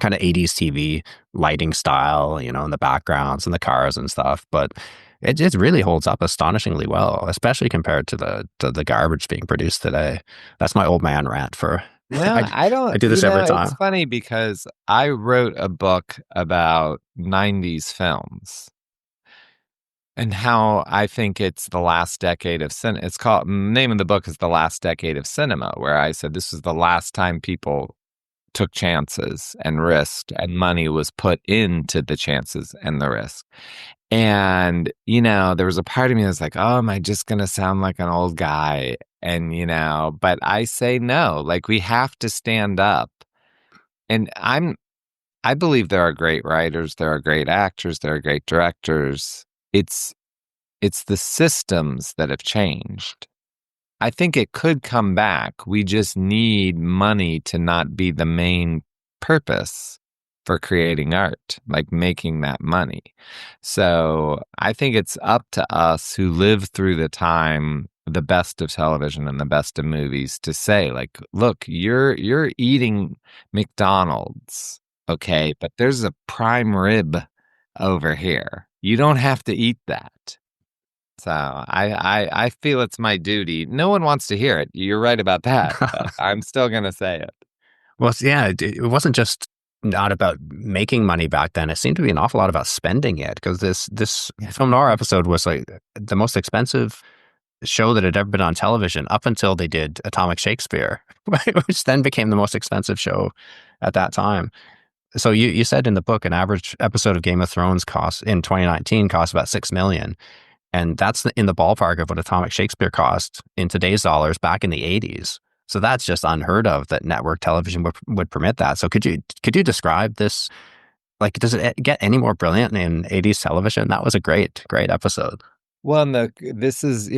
kind of 80s TV lighting style, in the backgrounds and the cars and stuff. But it really holds up astonishingly well, especially compared to the garbage being produced today. That's my old man rant for. No, I don't. I do this every time. It's funny because I wrote a book about 90s films. And how I think it's the last decade of cinema. It's called, name of the book is The Last Decade of Cinema, where I said this was the last time people took chances and risked, and money was put into the chances and the risk. And, there was a part of me that was like, oh, am I just going to sound like an old guy? And, but I say no, like, we have to stand up. And I believe there are great writers, there are great actors, there are great directors. It's the systems that have changed. I think it could come back. We just need money to not be the main purpose for creating art, like making that money. So I think it's up to us who live through the time, the best of television and the best of movies, to say, like, look, you're eating McDonald's, okay, but there's a prime rib over here. You don't have to eat that. So I feel it's my duty. No one wants to hear it. You're right about that. But I'm still going to say it. Well, yeah, it wasn't just not about making money back then. It seemed to be an awful lot about spending it, because this film noir episode was like the most expensive show that had ever been on television up until they did Atomic Shakespeare, which then became the most expensive show at that time. So you said in the book an average episode of Game of Thrones in 2019 cost about $6 million. And that's in the ballpark of what Atomic Shakespeare cost in today's dollars back in the 80s. So that's just unheard of that network television would permit that. So could you describe this? Like, does it get any more brilliant in 80s television? That was a great episode. Well, this is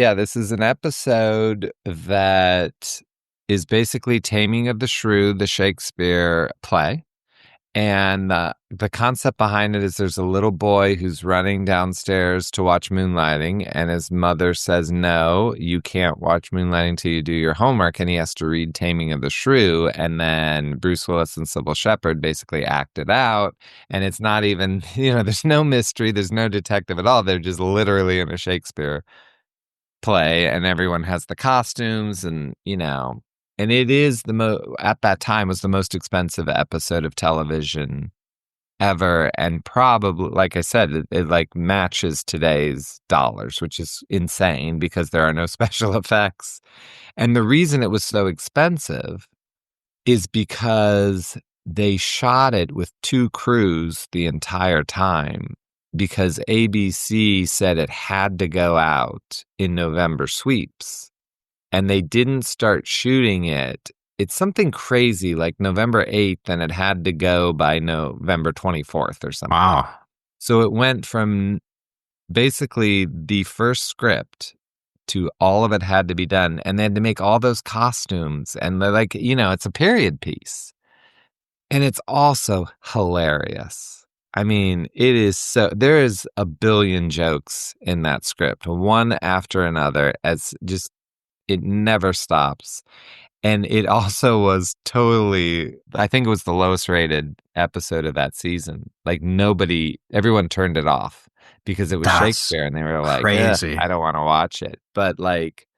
an episode that is basically Taming of the Shrew, the Shakespeare play. And the concept behind it is there's a little boy who's running downstairs to watch Moonlighting, and his mother says, no, you can't watch Moonlighting till you do your homework, and he has to read Taming of the Shrew. And then Bruce Willis and Cybill Shepherd basically act it out, and it's not even, there's no mystery, there's no detective at all. They're just literally in a Shakespeare play, and everyone has the costumes, and and it is at that time was the most expensive episode of television ever, and probably, like I said, it like matches today's dollars, which is insane because there are no special effects. And the reason it was so expensive is because they shot it with 2 crews the entire time, because ABC said it had to go out in November sweeps. And they didn't start shooting it. It's something crazy like November 8th, and it had to go by November 24th or something. Wow. So it went from basically the first script to all of it had to be done. And they had to make all those costumes. And they're like, it's a period piece. And it's also hilarious. I mean, there is a billion jokes in that script, one after another, it never stops. And it also was I think it was the lowest rated episode of that season. Like everyone turned it off because it was That's Shakespeare and they were like, crazy. I don't want to watch it. But like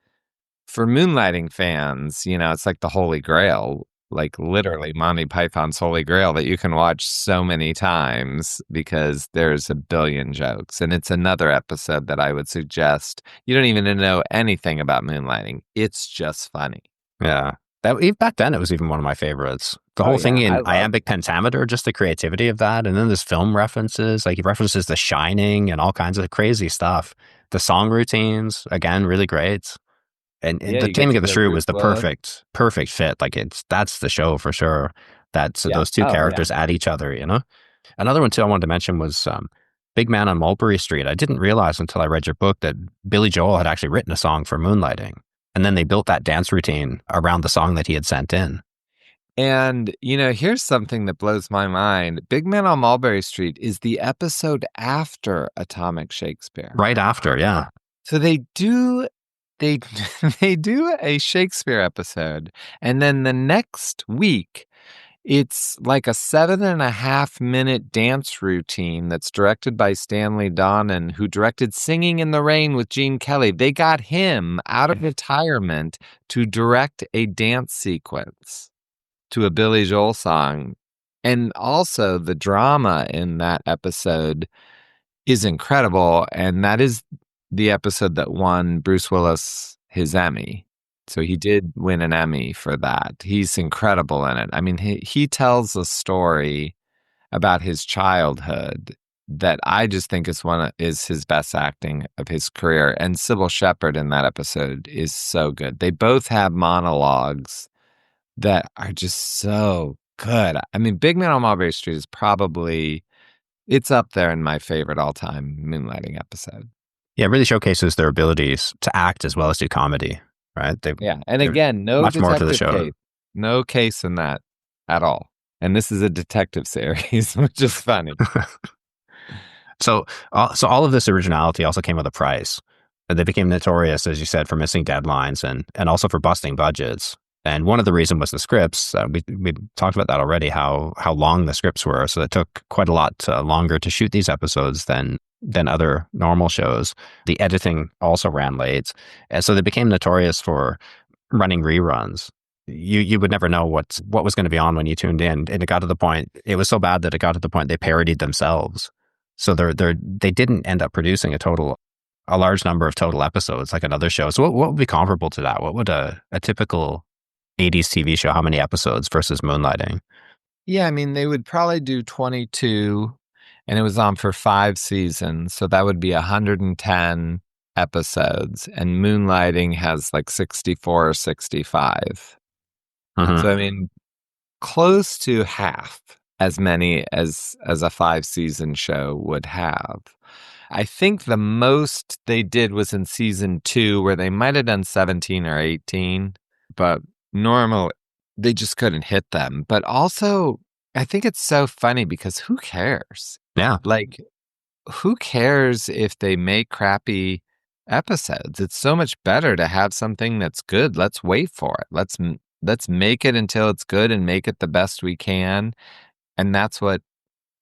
for Moonlighting fans, it's like the Holy Grail, like literally Monty Python's Holy Grail that you can watch so many times because there's a billion jokes. And it's another episode that I would suggest. You don't even know anything about Moonlighting. It's just funny. Yeah. Back then, it was even one of my favorites. The whole thing in iambic pentameter, just the creativity of that. And then there's film references, like he references The Shining and all kinds of crazy stuff. The song routines, again, really great. And the Taming of the Shrew was the perfect fit. Like that's the show for sure. Those two characters at each other, Another one too I wanted to mention was Big Man on Mulberry Street. I didn't realize until I read your book that Billy Joel had actually written a song for Moonlighting. And then they built that dance routine around the song that he had sent in. And, here's something that blows my mind. Big Man on Mulberry Street is the episode after Atomic Shakespeare. Right after, yeah. So they do a Shakespeare episode. And then the next week, it's like a 7.5-minute dance routine that's directed by Stanley Donen, who directed Singing in the Rain with Gene Kelly. They got him out of retirement to direct a dance sequence to a Billy Joel song. And also the drama in that episode is incredible. And that is the episode that won Bruce Willis his Emmy. So he did win an Emmy for that. He's incredible in it. I mean, he tells a story about his childhood that I just think is his best acting of his career. And Cybill Shepherd in that episode is so good. They both have monologues that are just so good. I mean, Big Man on Mulberry Street is it's up there in my favorite all-time Moonlighting episode. Yeah, it really showcases their abilities to act as well as do comedy. Right. And again, no much more to the show. Case. No case in that at all. And this is a detective series, which is funny. So all of this originality also came with a price. They became notorious, as you said, for missing deadlines and also for busting budgets. And one of the reasons was the scripts. We talked about that already, how long the scripts were. So it took quite a lot longer to shoot these episodes than other normal shows. The editing also ran late. And so they became notorious for running reruns. You would never know what was going to be on when you tuned in. And it was so bad that it got to the point they parodied themselves. So they didn't end up producing a large number of total episodes like another show. So what would be comparable to that? What would a typical 80s TV show, how many episodes versus Moonlighting? Yeah, I mean, they would probably do 22, and it was on for 5 seasons. So that would be 110 episodes. And Moonlighting has like 64 or 65. Mm-hmm. So, I mean, close to half as many as a 5-season show would have. I think the most they did was in season 2, where they might have done 17 or 18, but normally they just couldn't hit them. But also, I think it's so funny because who cares? Yeah. Like, who cares if they make crappy episodes? It's so much better to have something that's good. Let's wait for it. Let's make it until it's good and make it the best we can. And that's what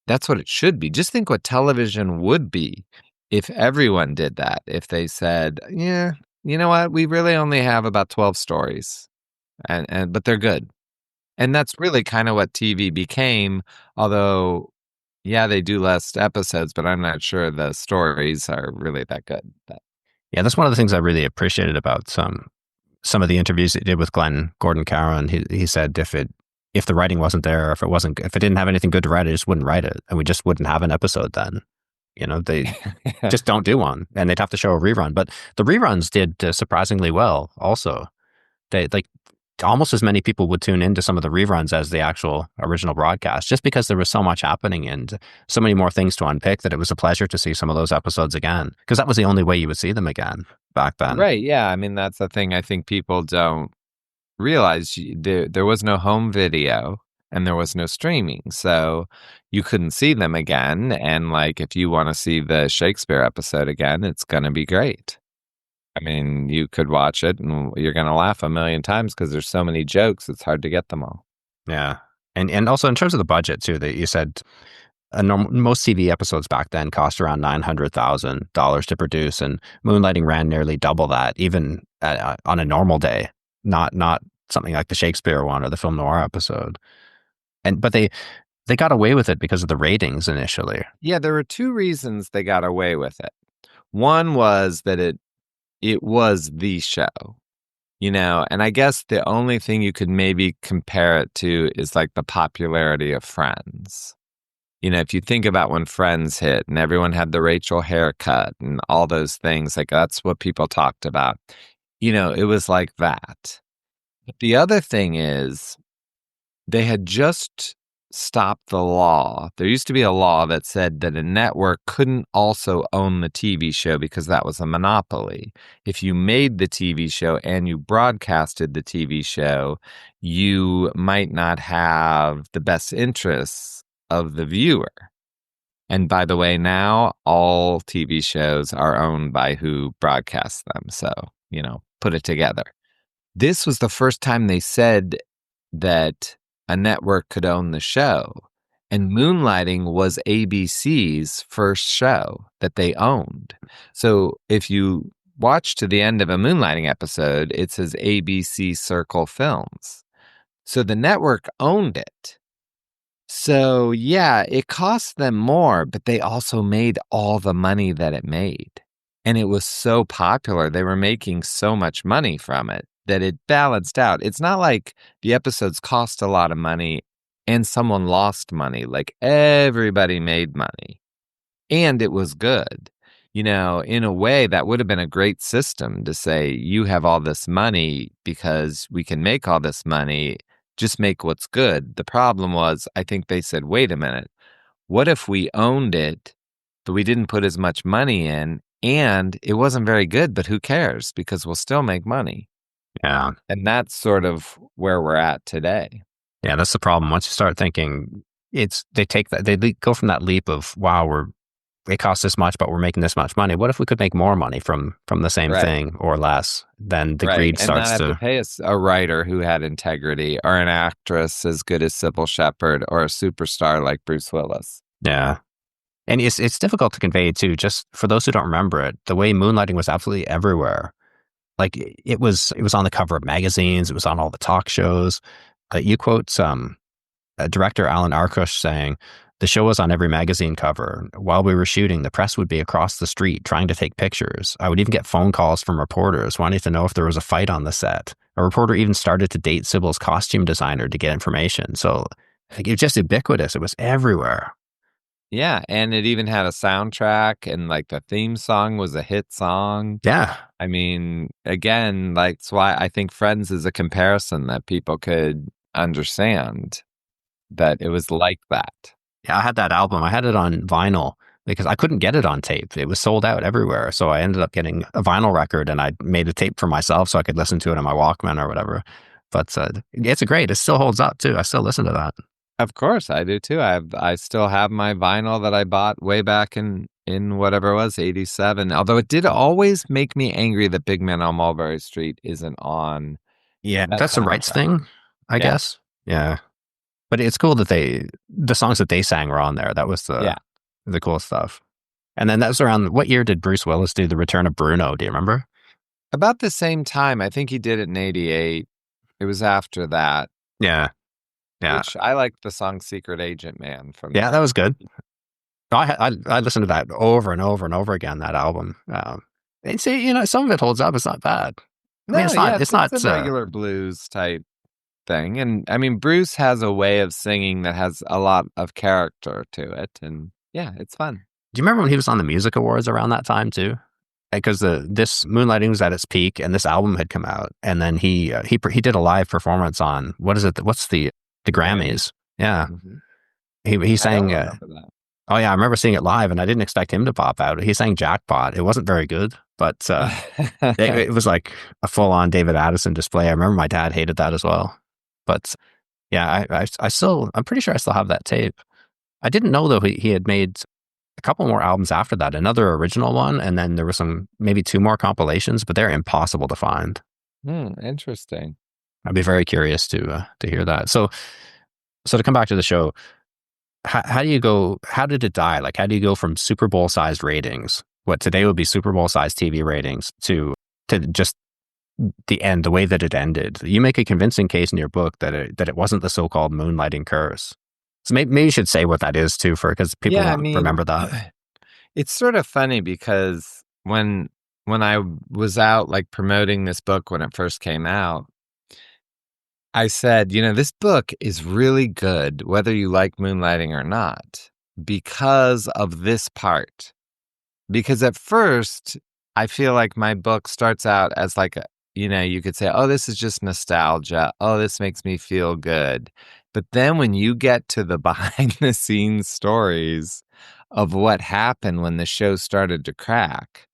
it should be. Just think what television would be if everyone did that. If they said, yeah, you know what? We really only have about 12 stories, but they're good. And that's really kind of what TV became. Although, yeah, they do less episodes, but I'm not sure the stories are really that good. Yeah, that's one of the things I really appreciated about some of the interviews he did with Glenn Gordon Caron. He said if the writing wasn't there, if it didn't have anything good to write, I just wouldn't write it, and we just wouldn't have an episode then. They just don't do one, and they'd have to show a rerun. But the reruns did surprisingly well. Also, almost as many people would tune into some of the reruns as the actual original broadcast, just because there was so much happening and so many more things to unpick that it was a pleasure to see some of those episodes again, because that was the only way you would see them again back then. Right. Yeah. I mean, that's the thing I think people don't realize. There was no home video and there was no streaming. So you couldn't see them again. And like, if you want to see the Shakespeare episode again, it's going to be great. I mean, you could watch it and you're going to laugh a million times because there's so many jokes. It's hard to get them all. Yeah. And also in terms of the budget too, that you said most TV episodes back then cost around $900,000 to produce, and Moonlighting ran nearly double that, even on a normal day, not something like the Shakespeare one or the film noir episode. But they got away with it because of the ratings initially. Yeah, there were two reasons they got away with it. One was that it was the show, and I guess the only thing you could maybe compare it to is like the popularity of Friends. If you think about when Friends hit and everyone had the Rachel haircut and all those things, like that's what people talked about. It was like that. But the other thing is they had just stopped the law. There used to be a law that said that a network couldn't also own the TV show because that was a monopoly. If you made the TV show and you broadcasted the TV show, you might not have the best interests of the viewer. And by the way, now all TV shows are owned by who broadcasts them. So, put it together. This was the first time they said that a network could own the show. And Moonlighting was ABC's first show that they owned. So if you watch to the end of a Moonlighting episode, it says ABC Circle Films. So the network owned it. So yeah, it cost them more, but they also made all the money that it made. And it was so popular. They were making so much money from it that it balanced out. It's not like the episodes cost a lot of money and someone lost money. Like everybody made money and it was good. In a way that would have been a great system to say, you have all this money because we can make all this money. Just make what's good. The problem was, I think they said, wait a minute, what if we owned it, but we didn't put as much money in and it wasn't very good, but who cares? Because we'll still make money. Yeah. And that's sort of where we're at today. Yeah, that's the problem. Once you start thinking, they go from that leap of, wow, it costs this much, but we're making this much money. What if we could make more money from the same thing or less? Then the greed starts and not have to pay a writer who had integrity or an actress as good as Cybill Shepherd or a superstar like Bruce Willis. Yeah. And it's difficult to convey too, just for those who don't remember it, the way Moonlighting was absolutely everywhere. Like it was on the cover of magazines. It was on all the talk shows. You quote director Alan Arkush saying, "The show was on every magazine cover. While we were shooting, the press would be across the street trying to take pictures. I would even get phone calls from reporters wanting to know if there was a fight on the set. A reporter even started to date Cybill's costume designer to get information." So it was just ubiquitous. It was everywhere. Yeah, and it even had a soundtrack, and like the theme song was a hit song. Yeah. I mean, again, like that's why I think Friends is a comparison that people could understand, that it was like that. Yeah, I had that album. I had it on vinyl because I couldn't get it on tape. It was sold out everywhere. So I ended up getting a vinyl record and I made a tape for myself so I could listen to it on my Walkman or whatever. But it's great. It still holds up too. I still listen to that. Of course, I do too. I still have my vinyl that I bought way back in whatever it was, 87. Although it did always make me angry that Big Man on Mulberry Street isn't on. Yeah, that's a rights thing, I guess. Yeah. But it's cool that the songs that they sang were on there. That was the cool stuff. And then that was around, what year did Bruce Willis do The Return of Bruno? Do you remember? About the same time. I think he did it in 88. It was after that. Yeah. Yeah. Which I liked the song Secret Agent Man from. Yeah, that was good. I listened to that over and over and over again, that album. And see, some of it holds up. It's not bad. I mean, it's not a regular blues type thing. And I mean, Bruce has a way of singing that has a lot of character to it. And yeah, it's fun. Do you remember when he was on the Music Awards around that time too? because this Moonlighting was at its peak, and this album had come out, and then he did a live performance on what is it? What's the Grammys? Yeah, he sang. I don't remember Oh yeah, I remember seeing it live, and I didn't expect him to pop out. He sang Jackpot. It wasn't very good, but that. it was like a full-on David Addison display. I remember my dad hated that as well. But yeah, I'm pretty sure I still have that tape. I didn't know though he had made a couple more albums after that, another original one, and then there were maybe 2 more compilations, but they're impossible to find. Interesting. I'd be very curious to hear that. So to come back to the show, how do you go? How did it die? Like, how do you go from Super Bowl sized ratings, what today would be Super Bowl sized TV ratings, to just the end, the way that it ended? You make a convincing case in your book that it wasn't the so-called Moonlighting curse. So maybe you should say what that is too, because people won't remember that. It's sort of funny because when I was out like promoting this book when it first came out, I said, this book is really good, whether you like Moonlighting or not, because of this part. Because at first, I feel like my book starts out as like, you could say, oh, this is just nostalgia. Oh, this makes me feel good. But then when you get to the behind the scenes stories of what happened when the show started to crack,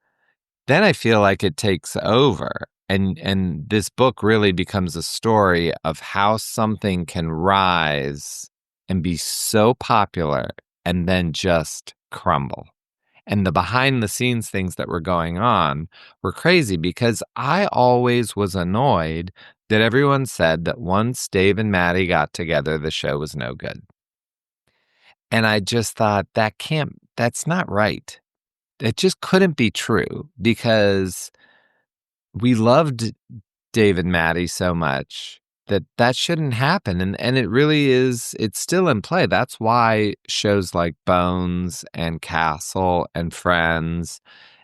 then I feel like it takes over. And this book really becomes a story of how something can rise and be so popular and then just crumble. And the behind the scenes things that were going on were crazy because I always was annoyed that everyone said that once Dave and Maddie got together, the show was no good. And I just thought that's not right. It just couldn't be true because we loved Dave and Maddie so much that shouldn't happen. And it really is, it's still in play. That's why shows like Bones and Castle and Friends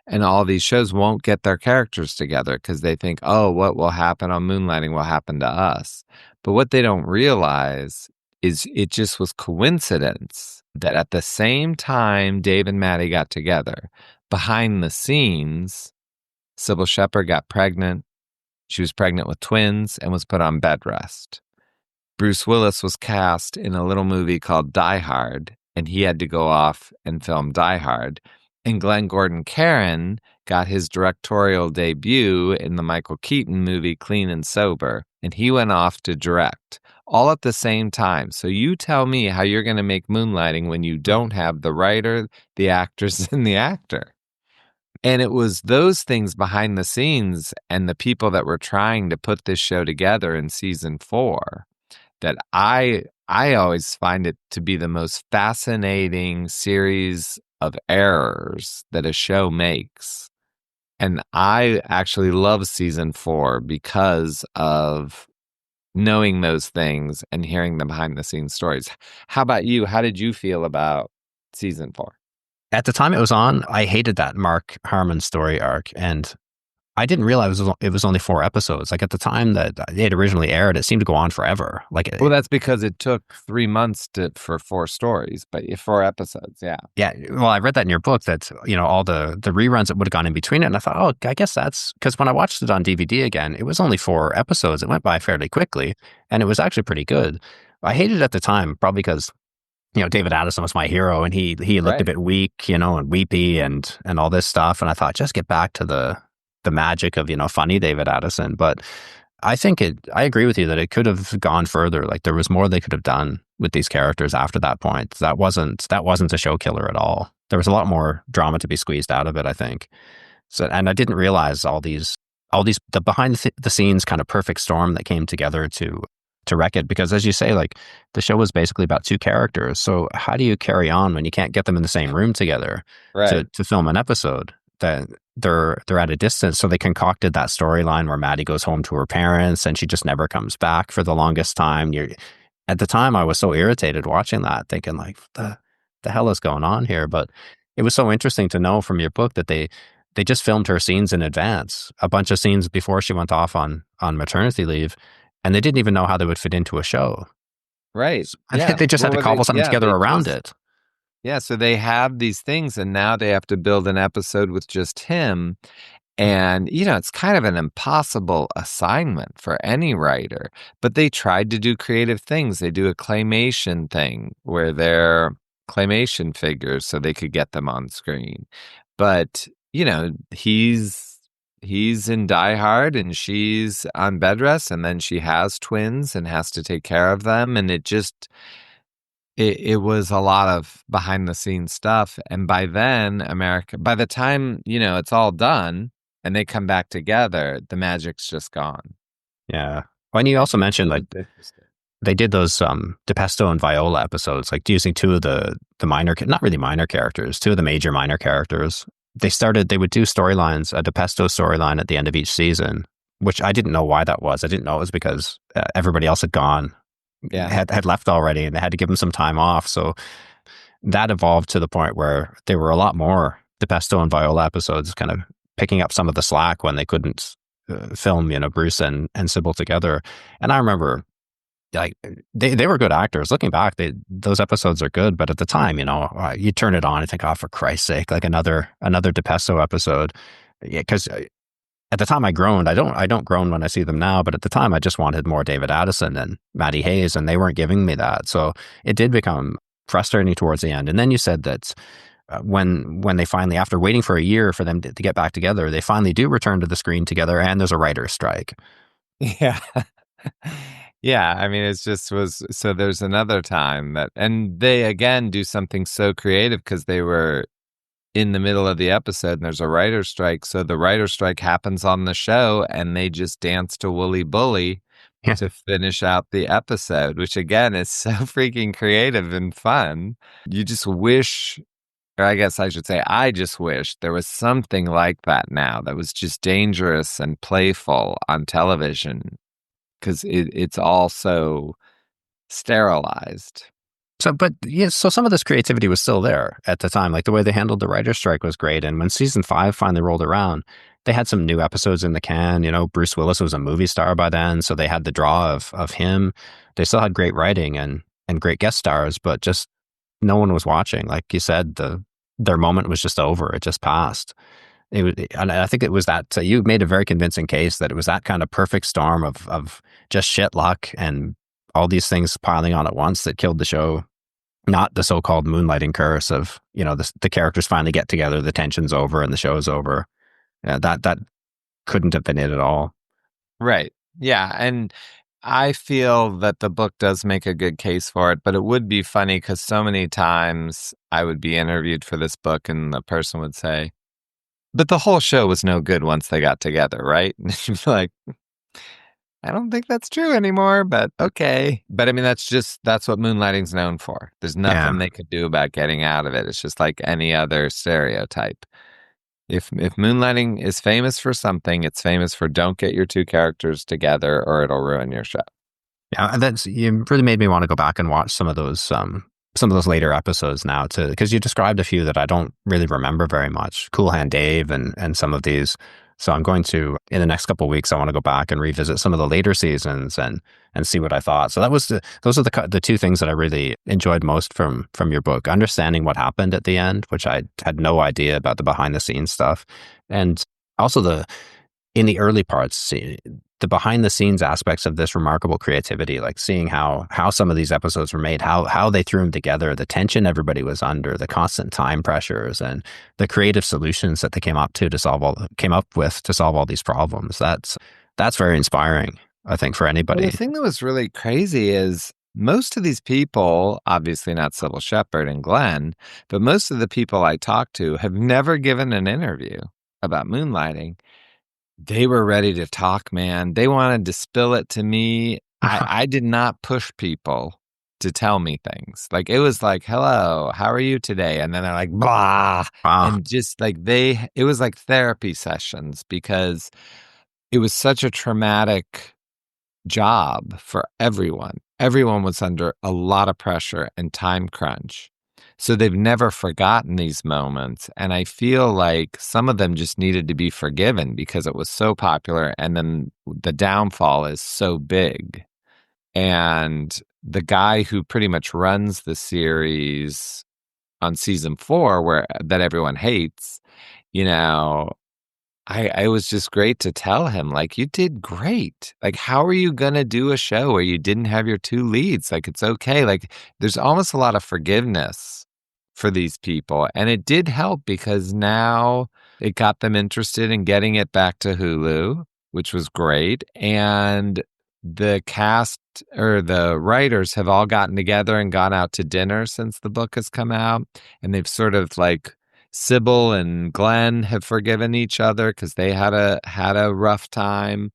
and all these shows won't get their characters together because they think, oh, what will happen on Moonlighting will happen to us. But what they don't realize is it just was coincidence that at the same time Dave and Maddie got together, behind the scenes, Cybill Shepherd got pregnant. She was pregnant with twins and was put on bed rest. Bruce Willis was cast in a little movie called Die Hard, and he had to go off and film Die Hard. And Glenn Gordon Caron got his directorial debut in the Michael Keaton movie Clean and Sober, and he went off to direct, all at the same time. So you tell me how you're going to make Moonlighting when you don't have the writer, the actress, and the actor. And it was those things behind the scenes and the people that were trying to put this show together in season 4 that I always find it to be the most fascinating series of errors that a show makes. And I actually love season 4 because of knowing those things and hearing the behind the scenes stories. How about you? How did you feel about season 4? At the time it was on, I hated that Mark Harmon story arc, and I didn't realize it was only 4 episodes. Like at the time that it originally aired, it seemed to go on forever. Well, that's because it took 3 months for 4 stories, but 4 episodes, yeah. Yeah, well, I read that in your book that, all the reruns that would have gone in between it, and I thought, oh, I guess that's, because when I watched it on DVD again, it was only 4 episodes. It went by fairly quickly, and it was actually pretty good. I hated it at the time, probably because David Addison was my hero, and he looked a bit weak, and weepy and all this stuff. And I thought, just get back to the magic of, funny David Addison. But I think I agree with you that it could have gone further. Like there was more they could have done with these characters after that point. That wasn't a show killer at all. There was a lot more drama to be squeezed out of it, I think. So, and I didn't realize all these the behind the scenes kind of perfect storm that came together to wreck it, because as you say, like the show was basically about 2 characters. So how do you carry on when you can't get them in the same room together to film an episode? That they're at a distance. So they concocted that storyline where Maddie goes home to her parents and she just never comes back for the longest time. At the time I was so irritated watching that, thinking like, the hell is going on here? But it was so interesting to know from your book that they just filmed her scenes in advance, a bunch of scenes before she went off on maternity leave. And they didn't even know how they would fit into a show. Right. Yeah. They just had to cobble something together around it. Yeah, so they have these things, and now they have to build an episode with just him. And, it's kind of an impossible assignment for any writer, but they tried to do creative things. They do a claymation thing where they're claymation figures so they could get them on screen. But, he's in Die Hard and she's on bed rest, and then she has twins and has to take care of them. And it was a lot of behind the scenes stuff. And by then, by the time, it's all done and they come back together, the magic's just gone. Yeah. Well, and you also mentioned like they did those DePesto and Viola episodes, like using two of the minor, not really minor characters, two of the major minor characters. They would do storylines, a DePesto storyline at the end of each season, which I didn't know why that was. I didn't know it was because everybody else had gone. Yeah. Had left already, and they had to give him some time off. So that evolved to the point where there were a lot more DePesto and Viola episodes, kind of picking up some of the slack when they couldn't film, Bruce and Cybill together. And I remember, like, they were good actors. Looking back, those episodes are good, but at the time, you turn it on and think, oh, for Christ's sake, like another DePesto episode. Yeah, because at the time I groaned. I don't groan when I see them now, but at the time I just wanted more David Addison and Matty Hayes, and they weren't giving me that. So it did become frustrating towards the end. And then you said that when they finally, after waiting for a year for them to get back together, they finally do return to the screen together, and there's a writer's strike. Yeah. Yeah, I mean, so there's another time and they again do something so creative because they were in the middle of the episode and there's a writer's strike. So the writer's strike happens on the show and they just dance to Wooly Bully to finish out the episode, which again is so freaking creative and fun. You just wish, or I guess I should say, I just wish there was something like that now that was just dangerous and playful on television because it's all so sterilized. So, but yeah, so some of this creativity was still there at the time. Like the way they handled the writer's strike was great. And when season 5 finally rolled around, they had some new episodes in the can. Bruce Willis was a movie star by then, so they had the draw of him. They still had great writing and great guest stars, but just no one was watching. Like you said, their moment was just over. It just passed. And I think it was that you made a very convincing case that it was that kind of perfect storm of just shit luck and all these things piling on at once that killed the show, not the so-called moonlighting curse of, the characters finally get together, the tension's over and the show's over. That couldn't have been it at all. Right. Yeah. And I feel that the book does make a good case for it, but it would be funny because so many times I would be interviewed for this book and the person would say, but the whole show was no good once they got together, right? And you'd be like, I don't think that's true anymore, but okay. But I mean, that's what Moonlighting's known for. There's nothing they could do about getting out of it. It's just like any other stereotype. If Moonlighting is famous for something, it's famous for don't get your two characters together or it'll ruin your show. Yeah, and you really made me want to go back and watch some of those later episodes now too, because you described a few that I don't really remember very much. Cool Hand Dave and some of these. So I'm going to, in the next couple of weeks, I want to go back and revisit some of the later seasons and see what I thought. So those are the two things that I really enjoyed most from your book. Understanding what happened at the end, which I had no idea about the behind the scenes stuff. And also in the early parts, the behind the scenes aspects of this remarkable creativity, like seeing how some of these episodes were made, how they threw them together, the tension everybody was under, the constant time pressures, and the creative solutions that they came up with to solve all these problems. That's very inspiring, I think, for anybody. Well, the thing that was really crazy is most of these people, obviously not Cybill Shepherd and Glenn, but most of the people I talked to have never given an interview about Moonlighting. They were ready to talk, man. They wanted to spill it to me. I did not push people to tell me things. Like, it was like, hello, how are you today? And then they're like, blah. Wow. And just like it was like therapy sessions because it was such a traumatic job for everyone. Everyone was under a lot of pressure and time crunch. So they've never forgotten these moments. And I feel like some of them just needed to be forgiven because it was so popular. And then the downfall is so big. And the guy who pretty much runs the series, on season 4 where that everyone hates, you know, I was just great to tell him, like, you did great. Like, how are you gonna do a show where you didn't have your 2 leads? Like, it's okay. Like, there's almost a lot of forgiveness for these people. And it did help because now it got them interested in getting it back to Hulu, which was great. And the cast or the writers have all gotten together and gone out to dinner since the book has come out. And they've sort of like Cybill and Glenn have forgiven each other because they had a rough time.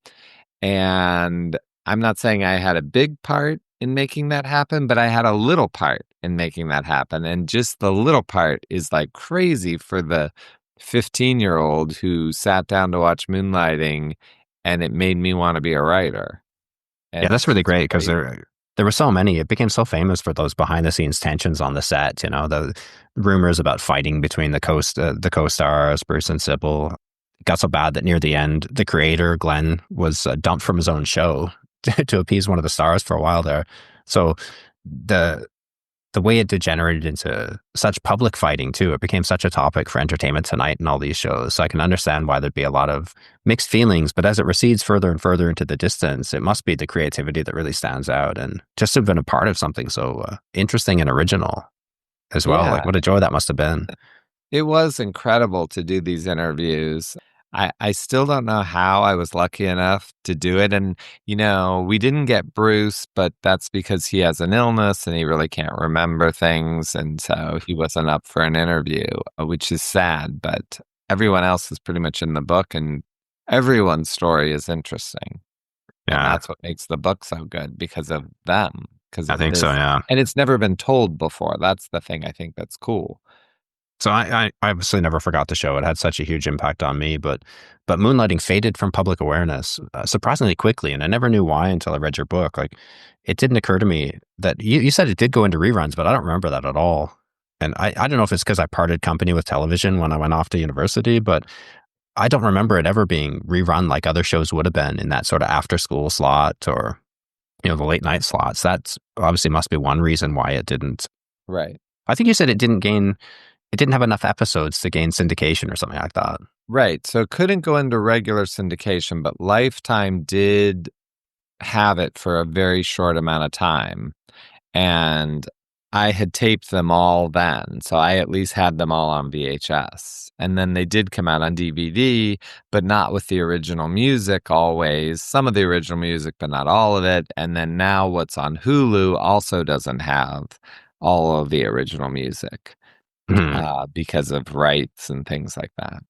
And I'm not saying I had a big part in making that happen, but I had a little part in making that happen. And just the little part is like crazy for the 15-year-old who sat down to watch Moonlighting, and it made me want to be a writer. Yeah, that's really great because there were so many. It became so famous for those behind the scenes tensions on the set. You know, the rumors about fighting between the co-stars, Bruce and Cybill. It got so bad that near the end, the creator Glenn was dumped from his own show to appease one of the stars for a while there. So the way it degenerated into such public fighting too, it became such a topic for Entertainment Tonight and all these shows. So I can understand why there'd be a lot of mixed feelings, but as it recedes further and further into the distance, it must be the creativity that really stands out, and just to have been a part of something so interesting and original as well. Yeah. Like what a joy that must have been. It was incredible to do these interviews. I still don't know how I was lucky enough to do it. And, you know, we didn't get Bruce, but that's because he has an illness and he really can't remember things. And so he wasn't up for an interview, which is sad. But everyone else is pretty much in the book, and everyone's story is interesting. Yeah. And that's what makes the book so good, because of them. I think so, yeah. And it's never been told before. That's the thing I think that's cool. So I obviously never forgot the show. It had such a huge impact on me, but Moonlighting faded from public awareness surprisingly quickly, and I never knew why until I read your book. Like, it didn't occur to me that you said it did go into reruns, but I don't remember that at all. And I don't know if it's because I parted company with television when I went off to university, but I don't remember it ever being rerun like other shows would have been in that sort of after school slot or, you know, the late night slots. That's obviously must be one reason why it didn't. Right. I think you said it didn't have enough episodes to gain syndication or something like that. Right. So it couldn't go into regular syndication, but Lifetime did have it for a very short amount of time. And I had taped them all then. So I at least had them all on VHS. And then they did come out on DVD, but not with the original music always. Some of the original music, but not all of it. And then now what's on Hulu also doesn't have all of the original music. Because of rights and things like that.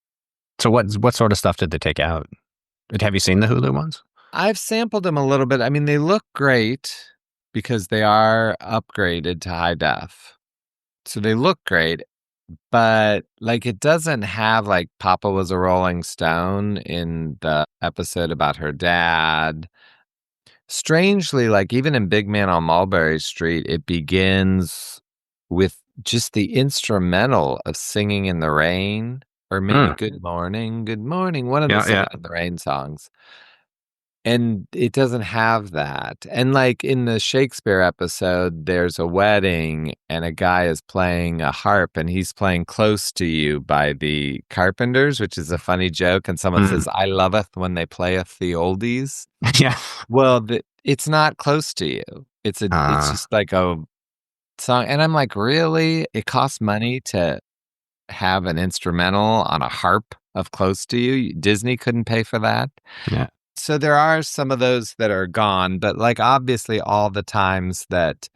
So what sort of stuff did they take out? Have you seen the Hulu ones? I've sampled them a little bit. I mean, they look great because they are upgraded to high def. So they look great, but like it doesn't have like Papa Was a Rolling Stone in the episode about her dad. Strangely, like even in Big Man on Mulberry Street, it begins with just the instrumental of Singing in the Rain, or maybe Good Morning, one of the Singing in the Rain songs. And it doesn't have that. And like in the Shakespeare episode, there's a wedding and a guy is playing a harp and he's playing Close to You by the Carpenters, which is a funny joke. And someone says, I loveth when they playeth the oldies. Yeah. Well, it's not Close to You. It's just like a song. And I'm like, really? It costs money to have an instrumental on a harp of Close to You? Disney couldn't pay for that? Yeah. So there are some of those that are gone, but like obviously all the times that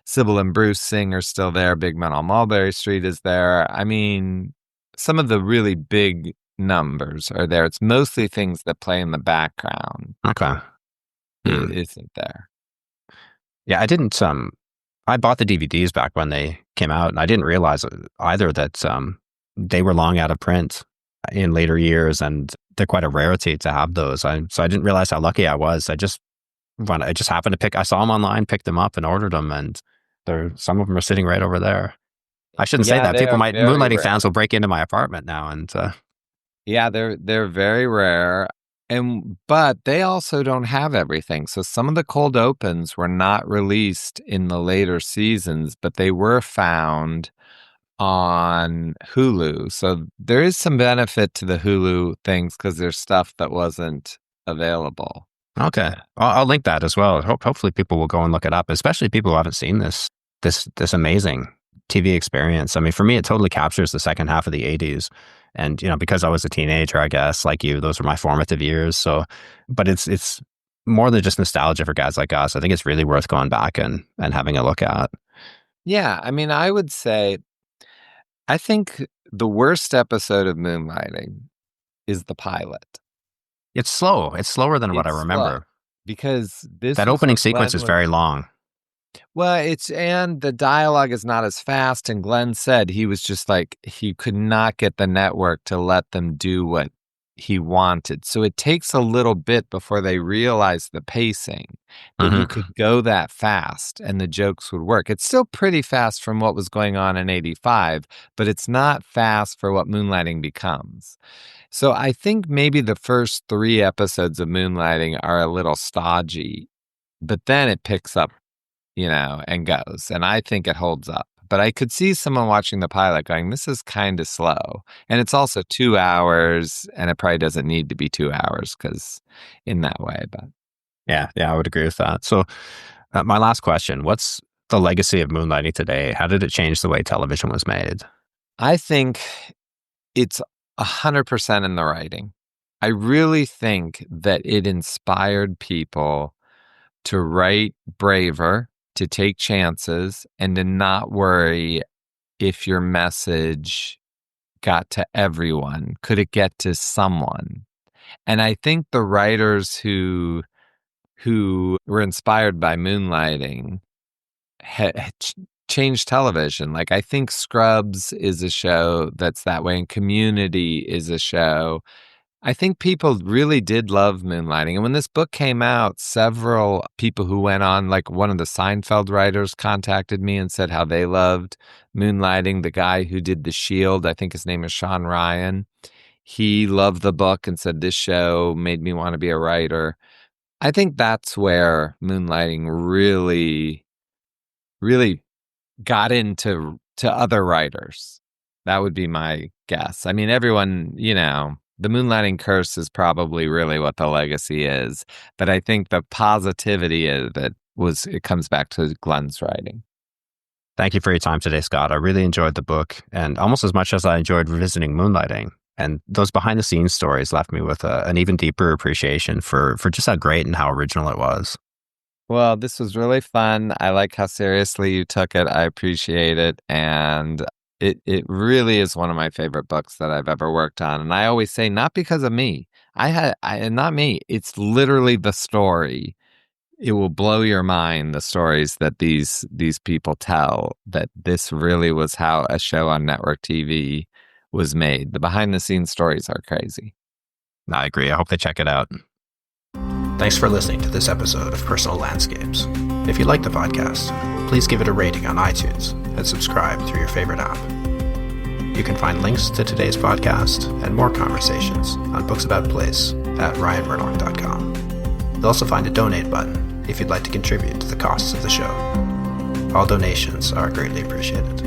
Cybill and Bruce sing are still there. Big Man on Mulberry Street is there. I mean, some of the really big numbers are there. It's mostly things that play in the background. Okay. It isn't there. Yeah, I didn't I bought the DVDs back when they came out, and I didn't realize either that they were long out of print in later years, and they're quite a rarity to have those. So I didn't realize how lucky I was. I just happened to I saw them online, picked them up, and ordered them, and some of them are sitting right over there. I shouldn't say that. People Moonlighting fans will break into my apartment now, and yeah, they're very rare. But they also don't have everything. So some of the cold opens were not released in the later seasons, but they were found on Hulu. So there is some benefit to the Hulu things because there's stuff that wasn't available. Okay. I'll link that as well. Hopefully people will go and look it up, especially people who haven't seen this amazing TV experience. I mean, for me, it totally captures the second half of the 80s. And, because I was a teenager, I guess, like you, those were my formative years. So, but it's more than just nostalgia for guys like us. I think it's really worth going back and having a look at. Yeah. I mean, I would say, I think the worst episode of Moonlighting is the pilot. It's slow. It's slower than what I remember. Slow, because that opening sequence is very long. Well, and the dialogue is not as fast. And Glenn said he was just like, he could not get the network to let them do what he wanted. So it takes a little bit before they realize the pacing, that you could go that fast and the jokes would work. It's still pretty fast from what was going on in 85, but it's not fast for what Moonlighting becomes. So I think maybe the first 3 episodes of Moonlighting are a little stodgy, but then it picks up, and goes. And I think it holds up. But I could see someone watching the pilot going, this is kind of slow. And it's also 2 hours, and it probably doesn't need to be 2 hours because in that way. But yeah, I would agree with that. So my last question, what's the legacy of Moonlighting today? How did it change the way television was made? I think it's 100% in the writing. I really think that it inspired people to write braver, to take chances, and to not worry if your message got to everyone. Could it get to someone? And I think the writers who were inspired by Moonlighting changed television. Like, I think Scrubs is a show that's that way, and Community is a show. I think people really did love Moonlighting. And when this book came out, several people who went on, like one of the Seinfeld writers contacted me and said how they loved Moonlighting. The guy who did The Shield, I think his name is Sean Ryan, he loved the book and said, this show made me want to be a writer. I think that's where Moonlighting really, really got into other writers. That would be my guess. I mean, everyone, the Moonlighting curse is probably really what the legacy is. But I think the positivity of it comes back to Glenn's writing. Thank you for your time today, Scott. I really enjoyed the book, and almost as much as I enjoyed revisiting Moonlighting. And those behind-the-scenes stories left me with an even deeper appreciation for just how great and how original it was. Well, this was really fun. I like how seriously you took it. I appreciate it. And it really is one of my favorite books that I've ever worked on. And I always say, not because of me. Not me. It's literally the story. It will blow your mind, the stories that these people tell, that this really was how a show on network TV was made. The behind-the-scenes stories are crazy. I agree. I hope they check it out. Thanks for listening to this episode of Personal Landscapes. If you like the podcast, please give it a rating on iTunes and subscribe through your favorite app. You can find links to today's podcast and more conversations on Books About Place at ryanmurdoch.com. You'll also find a donate button if you'd like to contribute to the costs of the show. All donations are greatly appreciated.